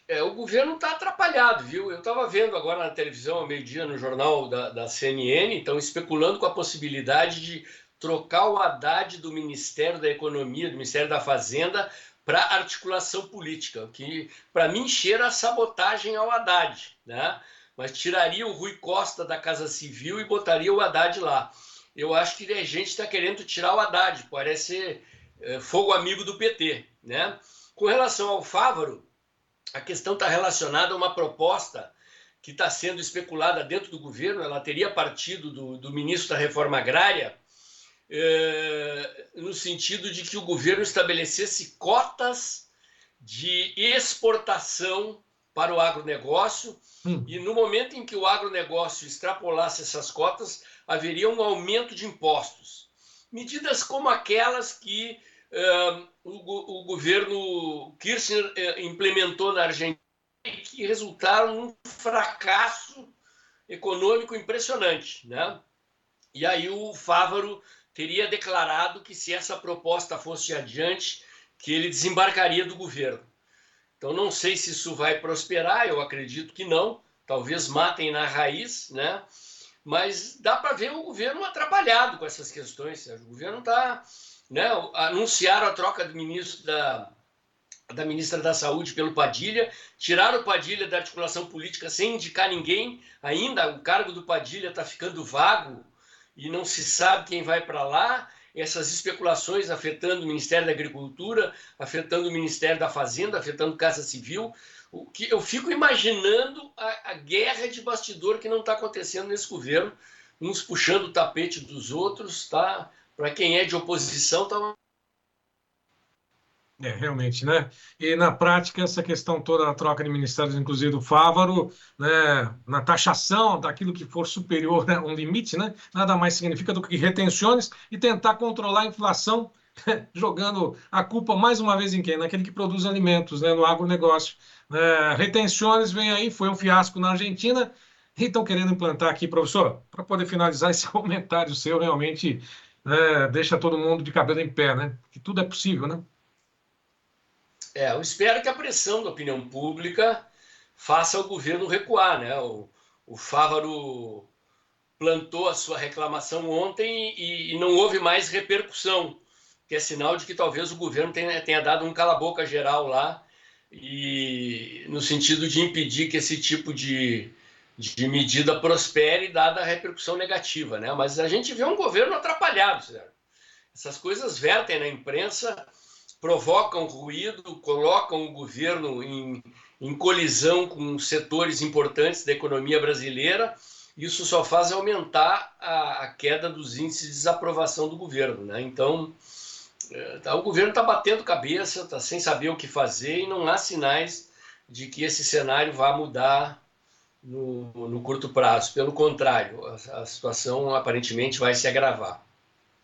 Speaker 14: O governo está atrapalhado, viu? Eu estava vendo agora na televisão, ao meio-dia, no jornal da CNN, estão especulando com a possibilidade de trocar o Haddad do Ministério da Economia, do Ministério da Fazenda, para articulação política, o que, para mim, cheira a sabotagem ao Haddad, né? Mas tiraria o Rui Costa da Casa Civil e botaria o Haddad lá. Eu acho que a gente está querendo tirar o Haddad, parece fogo amigo do PT, né? Com relação ao Fávaro, a questão está relacionada a uma proposta que está sendo especulada dentro do governo. Ela teria partido do ministro da Reforma Agrária, no sentido de que o governo estabelecesse cotas de exportação para o agronegócio, e no momento em que o agronegócio extrapolasse essas cotas, haveria um aumento de impostos. Medidas como aquelas que o governo Kirchner implementou na Argentina, que resultaram num fracasso econômico impressionante, né? E aí o Fávaro teria declarado que, se essa proposta fosse adiante, que ele desembarcaria do governo. Então não sei se isso vai prosperar, eu acredito que não, talvez matem na raiz, né? Mas dá para ver o governo atrapalhado com essas questões, Sérgio. O governo está... né, anunciaram a troca do ministro da ministra da Saúde pelo Padilha, tiraram o Padilha da articulação política sem indicar ninguém, ainda o cargo do Padilha está ficando vago e não se sabe quem vai para lá, essas especulações afetando o Ministério da Agricultura, afetando o Ministério da Fazenda, afetando Casa Civil, o que eu fico imaginando a guerra de bastidor que não está acontecendo nesse governo, uns puxando o tapete dos outros, tá? Para quem é de oposição, tá...
Speaker 5: Realmente, né? E na prática, essa questão toda da troca de ministérios, inclusive do Fávaro, né, na taxação daquilo que for superior, né, um limite, né, nada mais significa do que retenções e tentar controlar a inflação, jogando a culpa mais uma vez em quem? Naquele que produz alimentos, né, no agronegócio. Retenções vem aí, foi um fiasco na Argentina e estão querendo implantar aqui, professor, para poder finalizar esse comentário seu, realmente deixa todo mundo de cabelo em pé, né? Que tudo é possível, né?
Speaker 14: Eu espero que a pressão da opinião pública faça o governo recuar, né? O Fávaro plantou a sua reclamação ontem e não houve mais repercussão, que é sinal de que talvez o governo tenha dado um cala-boca geral lá, e no sentido de impedir que esse tipo de medida prospere, dada a repercussão negativa, né? Mas a gente vê um governo atrapalhado, certo? Essas coisas vertem na imprensa, provocam ruído, colocam o governo em colisão com setores importantes da economia brasileira. Isso só faz aumentar a queda dos índices de desaprovação do governo, né? Então, o governo está batendo cabeça, está sem saber o que fazer, e não há sinais de que esse cenário vá mudar no curto prazo. Pelo contrário, a situação aparentemente vai se agravar.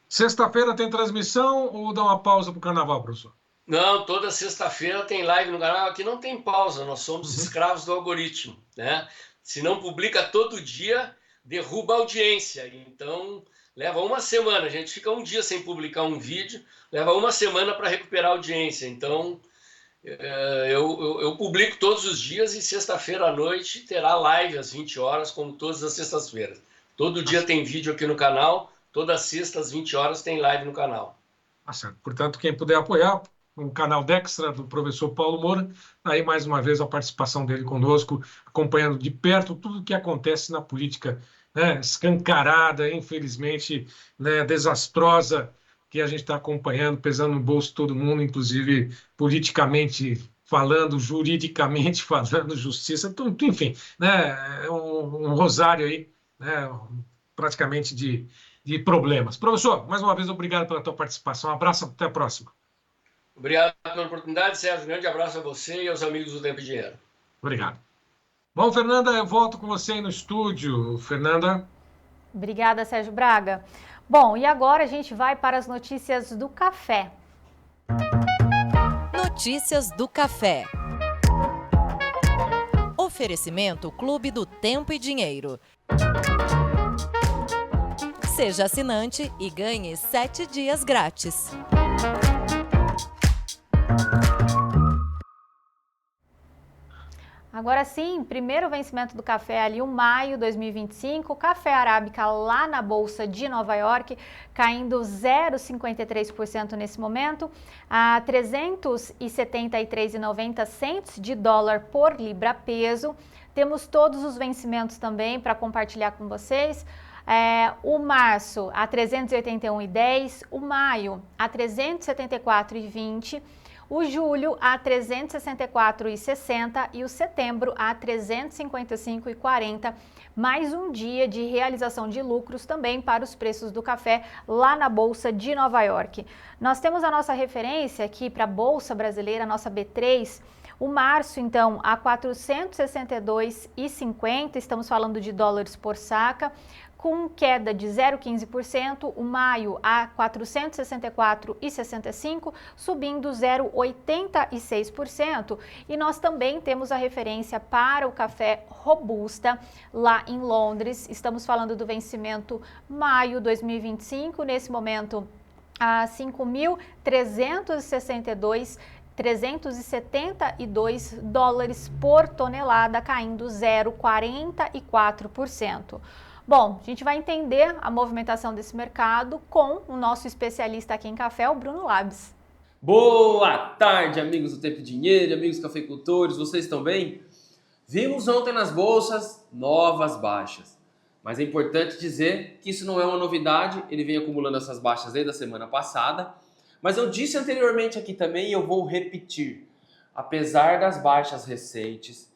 Speaker 5: Sexta-feira tem transmissão ou dá uma pausa para o carnaval, professor?
Speaker 14: Não, toda sexta-feira tem live no canal. Aqui não tem pausa, nós somos escravos do algoritmo, né? Se não publica todo dia, derruba a audiência. Então, leva uma semana. A gente fica um dia sem publicar um vídeo, leva uma semana para recuperar a audiência. Então, eu publico todos os dias, e sexta-feira à noite terá live às 20 horas, como todas as sextas-feiras. Todo dia tem vídeo aqui no canal, toda sexta às 20 horas tem live no canal.
Speaker 5: Certo. Portanto, quem puder apoiar o canal Dextra do professor Paulo Moura, aí mais uma vez a participação dele conosco, acompanhando de perto tudo o que acontece na política, né, escancarada, infelizmente, né, desastrosa, que a gente está acompanhando, pesando no bolso de todo mundo, inclusive politicamente falando, juridicamente falando, justiça, tudo, enfim, né, um rosário aí, né, praticamente de problemas. Professor, mais uma vez, obrigado pela tua participação. Um abraço, até a próxima.
Speaker 14: Obrigado pela oportunidade, Sérgio. Um grande abraço a você e aos amigos do Tempo e Dinheiro.
Speaker 5: Obrigado. Bom, Fernanda, eu volto com você aí no estúdio. Fernanda.
Speaker 2: Obrigada, Sérgio Braga. Bom, e agora a gente vai para as notícias do café.
Speaker 15: Notícias do café. Oferecimento Clube do Tempo e Dinheiro. Seja assinante e ganhe 7 dias grátis.
Speaker 2: Agora sim, primeiro vencimento do café ali, o maio 2025, café arábica lá na Bolsa de Nova York, caindo 0,53% nesse momento, a 373,90 de dólar por libra peso. Temos todos os vencimentos também para compartilhar com vocês. O março a 381,10, o maio a 374,20, o julho a 364,60 e o setembro a 355,40. Mais um dia de realização de lucros também para os preços do café lá na Bolsa de Nova York. Nós temos a nossa referência aqui para a Bolsa Brasileira, a nossa B3, o março, então, a 462,50, estamos falando de dólares por saca, com queda de 0,15%, o maio a 464,65, subindo 0,86%. E nós também temos a referência para o café Robusta lá em Londres. Estamos falando do vencimento maio 2025, nesse momento a 372 dólares por tonelada, caindo 0,44%. Bom, a gente vai entender a movimentação desse mercado com o nosso especialista aqui em café, o Bruno Labs.
Speaker 16: Boa tarde, amigos do Tempo e Dinheiro, amigos cafeicultores, vocês estão bem? Vimos ontem nas bolsas novas baixas, mas é importante dizer que isso não é uma novidade, ele vem acumulando essas baixas desde a semana passada, mas eu disse anteriormente aqui também e eu vou repetir, apesar das baixas recentes,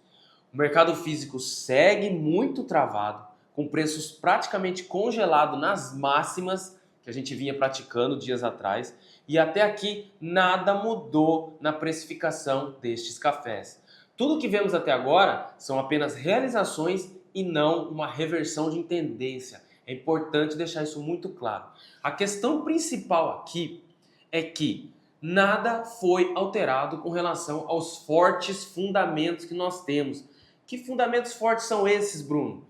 Speaker 16: o mercado físico segue muito travado, com preços praticamente congelados nas máximas que a gente vinha praticando dias atrás, e até aqui nada mudou na precificação destes cafés. Tudo que vemos até agora são apenas realizações e não uma reversão de tendência. É importante deixar isso muito claro. A questão principal aqui é que nada foi alterado com relação aos fortes fundamentos que nós temos. Que fundamentos fortes são esses, Bruno?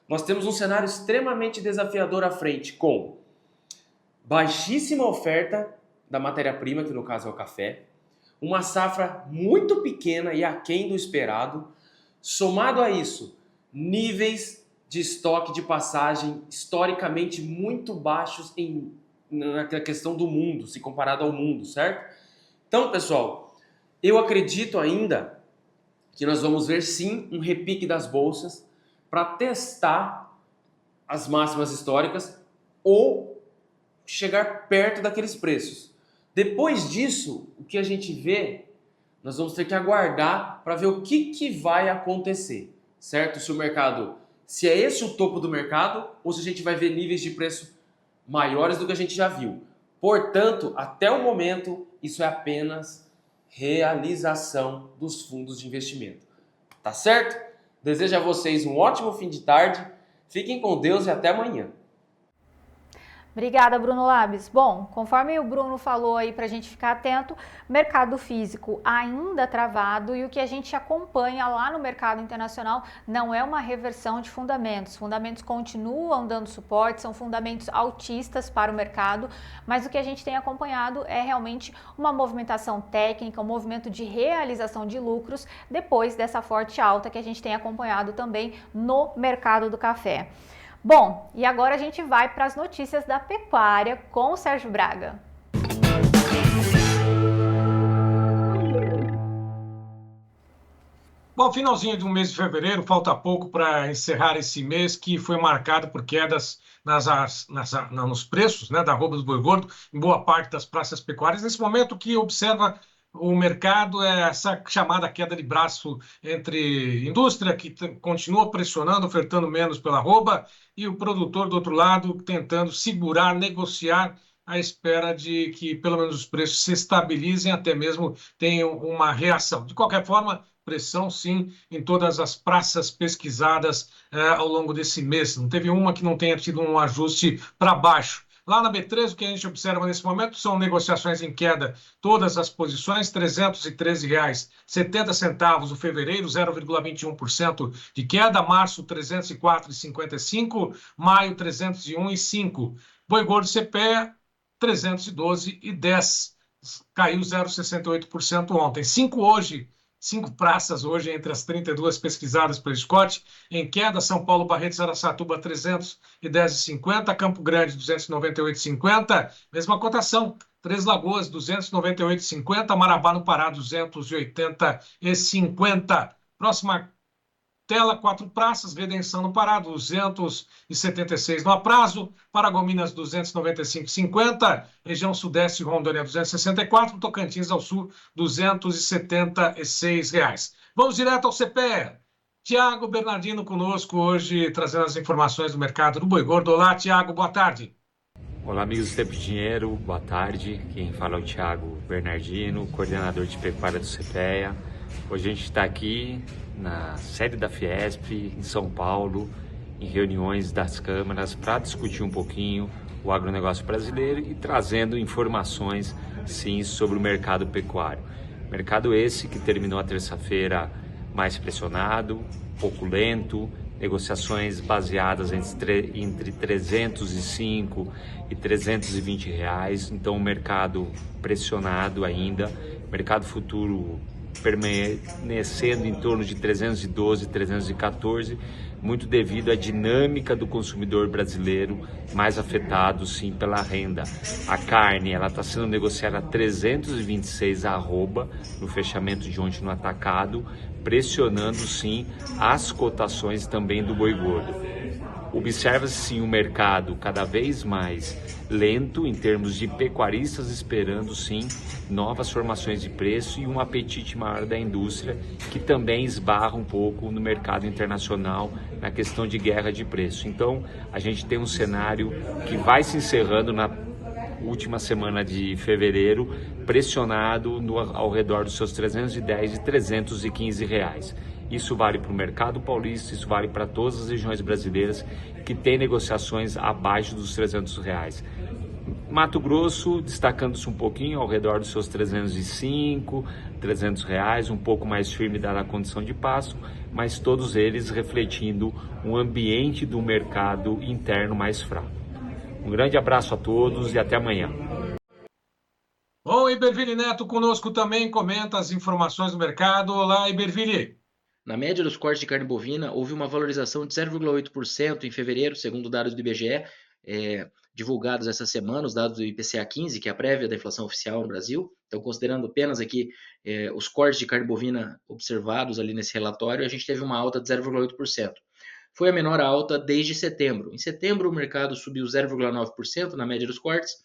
Speaker 16: Nós temos um cenário extremamente desafiador à frente, com baixíssima oferta da matéria-prima, que no caso é o café, uma safra muito pequena e aquém do esperado, somado a isso, níveis de estoque de passagem historicamente muito baixos na questão do mundo, se comparado ao mundo, certo? Então, pessoal, eu acredito ainda que nós vamos ver sim um repique das bolsas, para testar as máximas históricas ou chegar perto daqueles preços. Depois disso, o que a gente vê, nós vamos ter que aguardar para ver o que vai acontecer, certo? Se é esse o topo do mercado ou se a gente vai ver níveis de preço maiores do que a gente já viu. Portanto, até o momento, isso é apenas realização dos fundos de investimento. Tá certo? Desejo a vocês um ótimo fim de tarde, fiquem com Deus e até amanhã.
Speaker 2: Obrigada, Bruno Labs. Bom, conforme o Bruno falou aí para a gente ficar atento, mercado físico ainda travado e o que a gente acompanha lá no mercado internacional não é uma reversão de fundamentos. Fundamentos continuam dando suporte, são fundamentos altistas para o mercado, mas o que a gente tem acompanhado é realmente uma movimentação técnica, um movimento de realização de lucros depois dessa forte alta que a gente tem acompanhado também no mercado do café. Bom, e agora a gente vai para as notícias da pecuária com o Sérgio Braga.
Speaker 5: Bom, finalzinho do mês de fevereiro, falta pouco para encerrar esse mês que foi marcado por quedas nos preços, né, da arroba do boi gordo em boa parte das praças pecuárias. Nesse momento, o que observa o mercado é essa chamada queda de braço entre indústria, que continua pressionando, ofertando menos pela arroba, e o produtor do outro lado tentando segurar, negociar à espera de que pelo menos os preços se estabilizem, até mesmo tenham uma reação. De qualquer forma, pressão, sim, em todas as praças pesquisadas ao longo desse mês. Não teve uma que não tenha tido um ajuste para baixo. Lá na B3, o que a gente observa nesse momento são negociações em queda, todas as posições, R$ 313,70 o fevereiro, 0,21% de queda, março R$ 304,55, maio R$ 301,05. Boi gordo CPEA, R$ 312,10, caiu 0,68% ontem. 5 praças hoje entre as 32 pesquisadas pelo Scott, em queda, São Paulo, Barretos, Araçatuba, 310,50, Campo Grande, 298,50, mesma cotação, Três Lagoas, 298,50, Marabá, no Pará, 280,50. Próxima tela, 4 praças, Redenção no Pará, 276 no Aprazo, Paragominas, 295,50, região Sudeste, Rondônia, 264, Tocantins ao Sul, R$ 276. Vamos direto ao CPEA. Tiago Bernardino conosco hoje, trazendo as informações do mercado do boi gordo. Olá, Tiago, boa tarde.
Speaker 17: Olá, amigos do Tempo de Dinheiro, boa tarde. Quem fala é o Tiago Bernardino, coordenador de pecuária do CPEA. Hoje a gente está aqui na sede da Fiesp, em São Paulo, em reuniões das câmaras para discutir um pouquinho o agronegócio brasileiro e trazendo informações, sim, sobre o mercado pecuário. Mercado esse que terminou a terça-feira mais pressionado, pouco lento, negociações baseadas entre 305 e 320 reais, então o mercado pressionado ainda, mercado futuro permanecendo em torno de 312, 314, muito devido à dinâmica do consumidor brasileiro mais afetado, sim, pela renda. A carne, ela está sendo negociada a 326 arroba no fechamento de ontem no atacado, pressionando, sim, as cotações também do boi gordo. Observa-se, sim, o mercado cada vez mais lento em termos de pecuaristas esperando, sim, novas formações de preço e um apetite maior da indústria, que também esbarra um pouco no mercado internacional na questão de guerra de preço. Então, a gente tem um cenário que vai se encerrando na última semana de fevereiro, pressionado ao redor dos seus 310 e 315 reais. Isso vale para o mercado paulista, isso vale para todas as regiões brasileiras que têm negociações abaixo dos 300 reais. Mato Grosso destacando-se um pouquinho ao redor dos seus 305, 300 reais, um pouco mais firme dada a condição de pasto, mas todos eles refletindo um ambiente do mercado interno mais fraco. Um grande abraço a todos e até amanhã.
Speaker 5: Bom, Iberville Neto conosco também, comenta as informações do mercado. Olá, Iberville.
Speaker 18: Na média dos cortes de carne bovina, houve uma valorização de 0,8% em fevereiro, segundo dados do IBGE, divulgados essa semana, os dados do IPCA 15, que é a prévia da inflação oficial no Brasil. Então, considerando apenas aqui os cortes de carne bovina observados ali nesse relatório, a gente teve uma alta de 0,8%. Foi a menor alta desde setembro. Em setembro, o mercado subiu 0,9% na média dos cortes.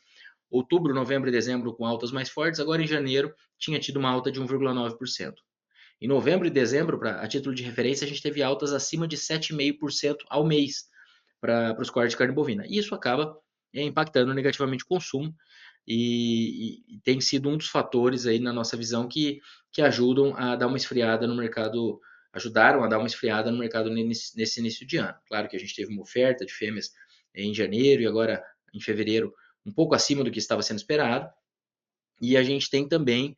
Speaker 18: Outubro, novembro e dezembro com altas mais fortes. Agora, em janeiro, tinha tido uma alta de 1,9%. Em novembro e dezembro, a título de referência, a gente teve altas acima de 7,5% ao mês para os cortes de carne bovina. E isso acaba impactando negativamente o consumo e tem sido um dos fatores aí na nossa visão que ajudam a dar uma esfriada no mercado, ajudaram a dar uma esfriada no mercado nesse início de ano. Claro que a gente teve uma oferta de fêmeas em janeiro e agora em fevereiro um pouco acima do que estava sendo esperado. E a gente tem também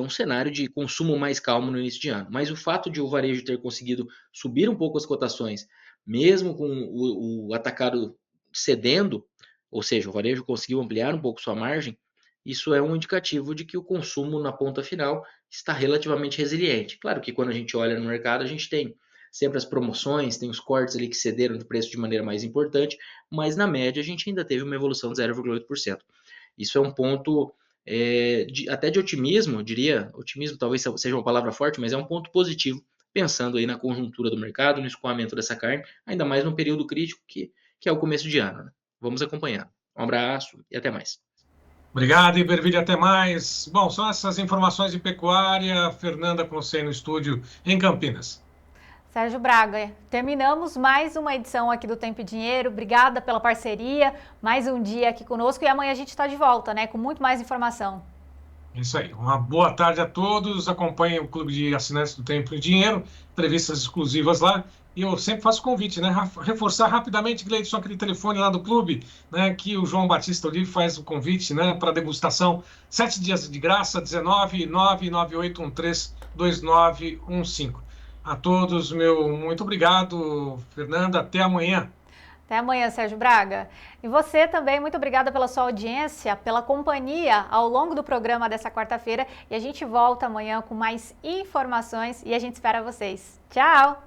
Speaker 18: um cenário de consumo mais calmo no início de ano. Mas o fato de o varejo ter conseguido subir um pouco as cotações, mesmo com o atacado cedendo, ou seja, o varejo conseguiu ampliar um pouco sua margem, isso é um indicativo de que o consumo na ponta final está relativamente resiliente. Claro que quando a gente olha no mercado, a gente tem sempre as promoções, tem os cortes ali que cederam de preço de maneira mais importante, mas na média a gente ainda teve uma evolução de 0,8%. Isso é um ponto até de otimismo, eu diria, otimismo talvez seja uma palavra forte, mas é um ponto positivo, pensando aí na conjuntura do mercado, no escoamento dessa carne, ainda mais num período crítico que é o começo de ano, né? Vamos acompanhar. Um abraço e até mais.
Speaker 5: Obrigado, Iberville, até mais. Bom, são essas informações de pecuária. Fernanda com você no estúdio em Campinas.
Speaker 2: Sérgio Braga, terminamos mais uma edição aqui do Tempo e Dinheiro. Obrigada pela parceria, mais um dia aqui conosco e amanhã a gente está de volta, né, com muito mais informação.
Speaker 5: É isso aí. Uma boa tarde a todos. Acompanhem o Clube de Assinantes do Tempo e Dinheiro, entrevistas exclusivas lá. E eu sempre faço convite, né? Reforçar rapidamente, Gleidson, aquele telefone lá do clube, né? Que o João Batista Olive faz o convite, né? Para degustação. 7 dias de graça, 19-99813-2915. A todos, muito obrigado, Fernanda. Até amanhã.
Speaker 2: Até amanhã, Sérgio Braga. E você também, muito obrigada pela sua audiência, pela companhia ao longo do programa dessa quarta-feira. E a gente volta amanhã com mais informações e a gente espera vocês. Tchau!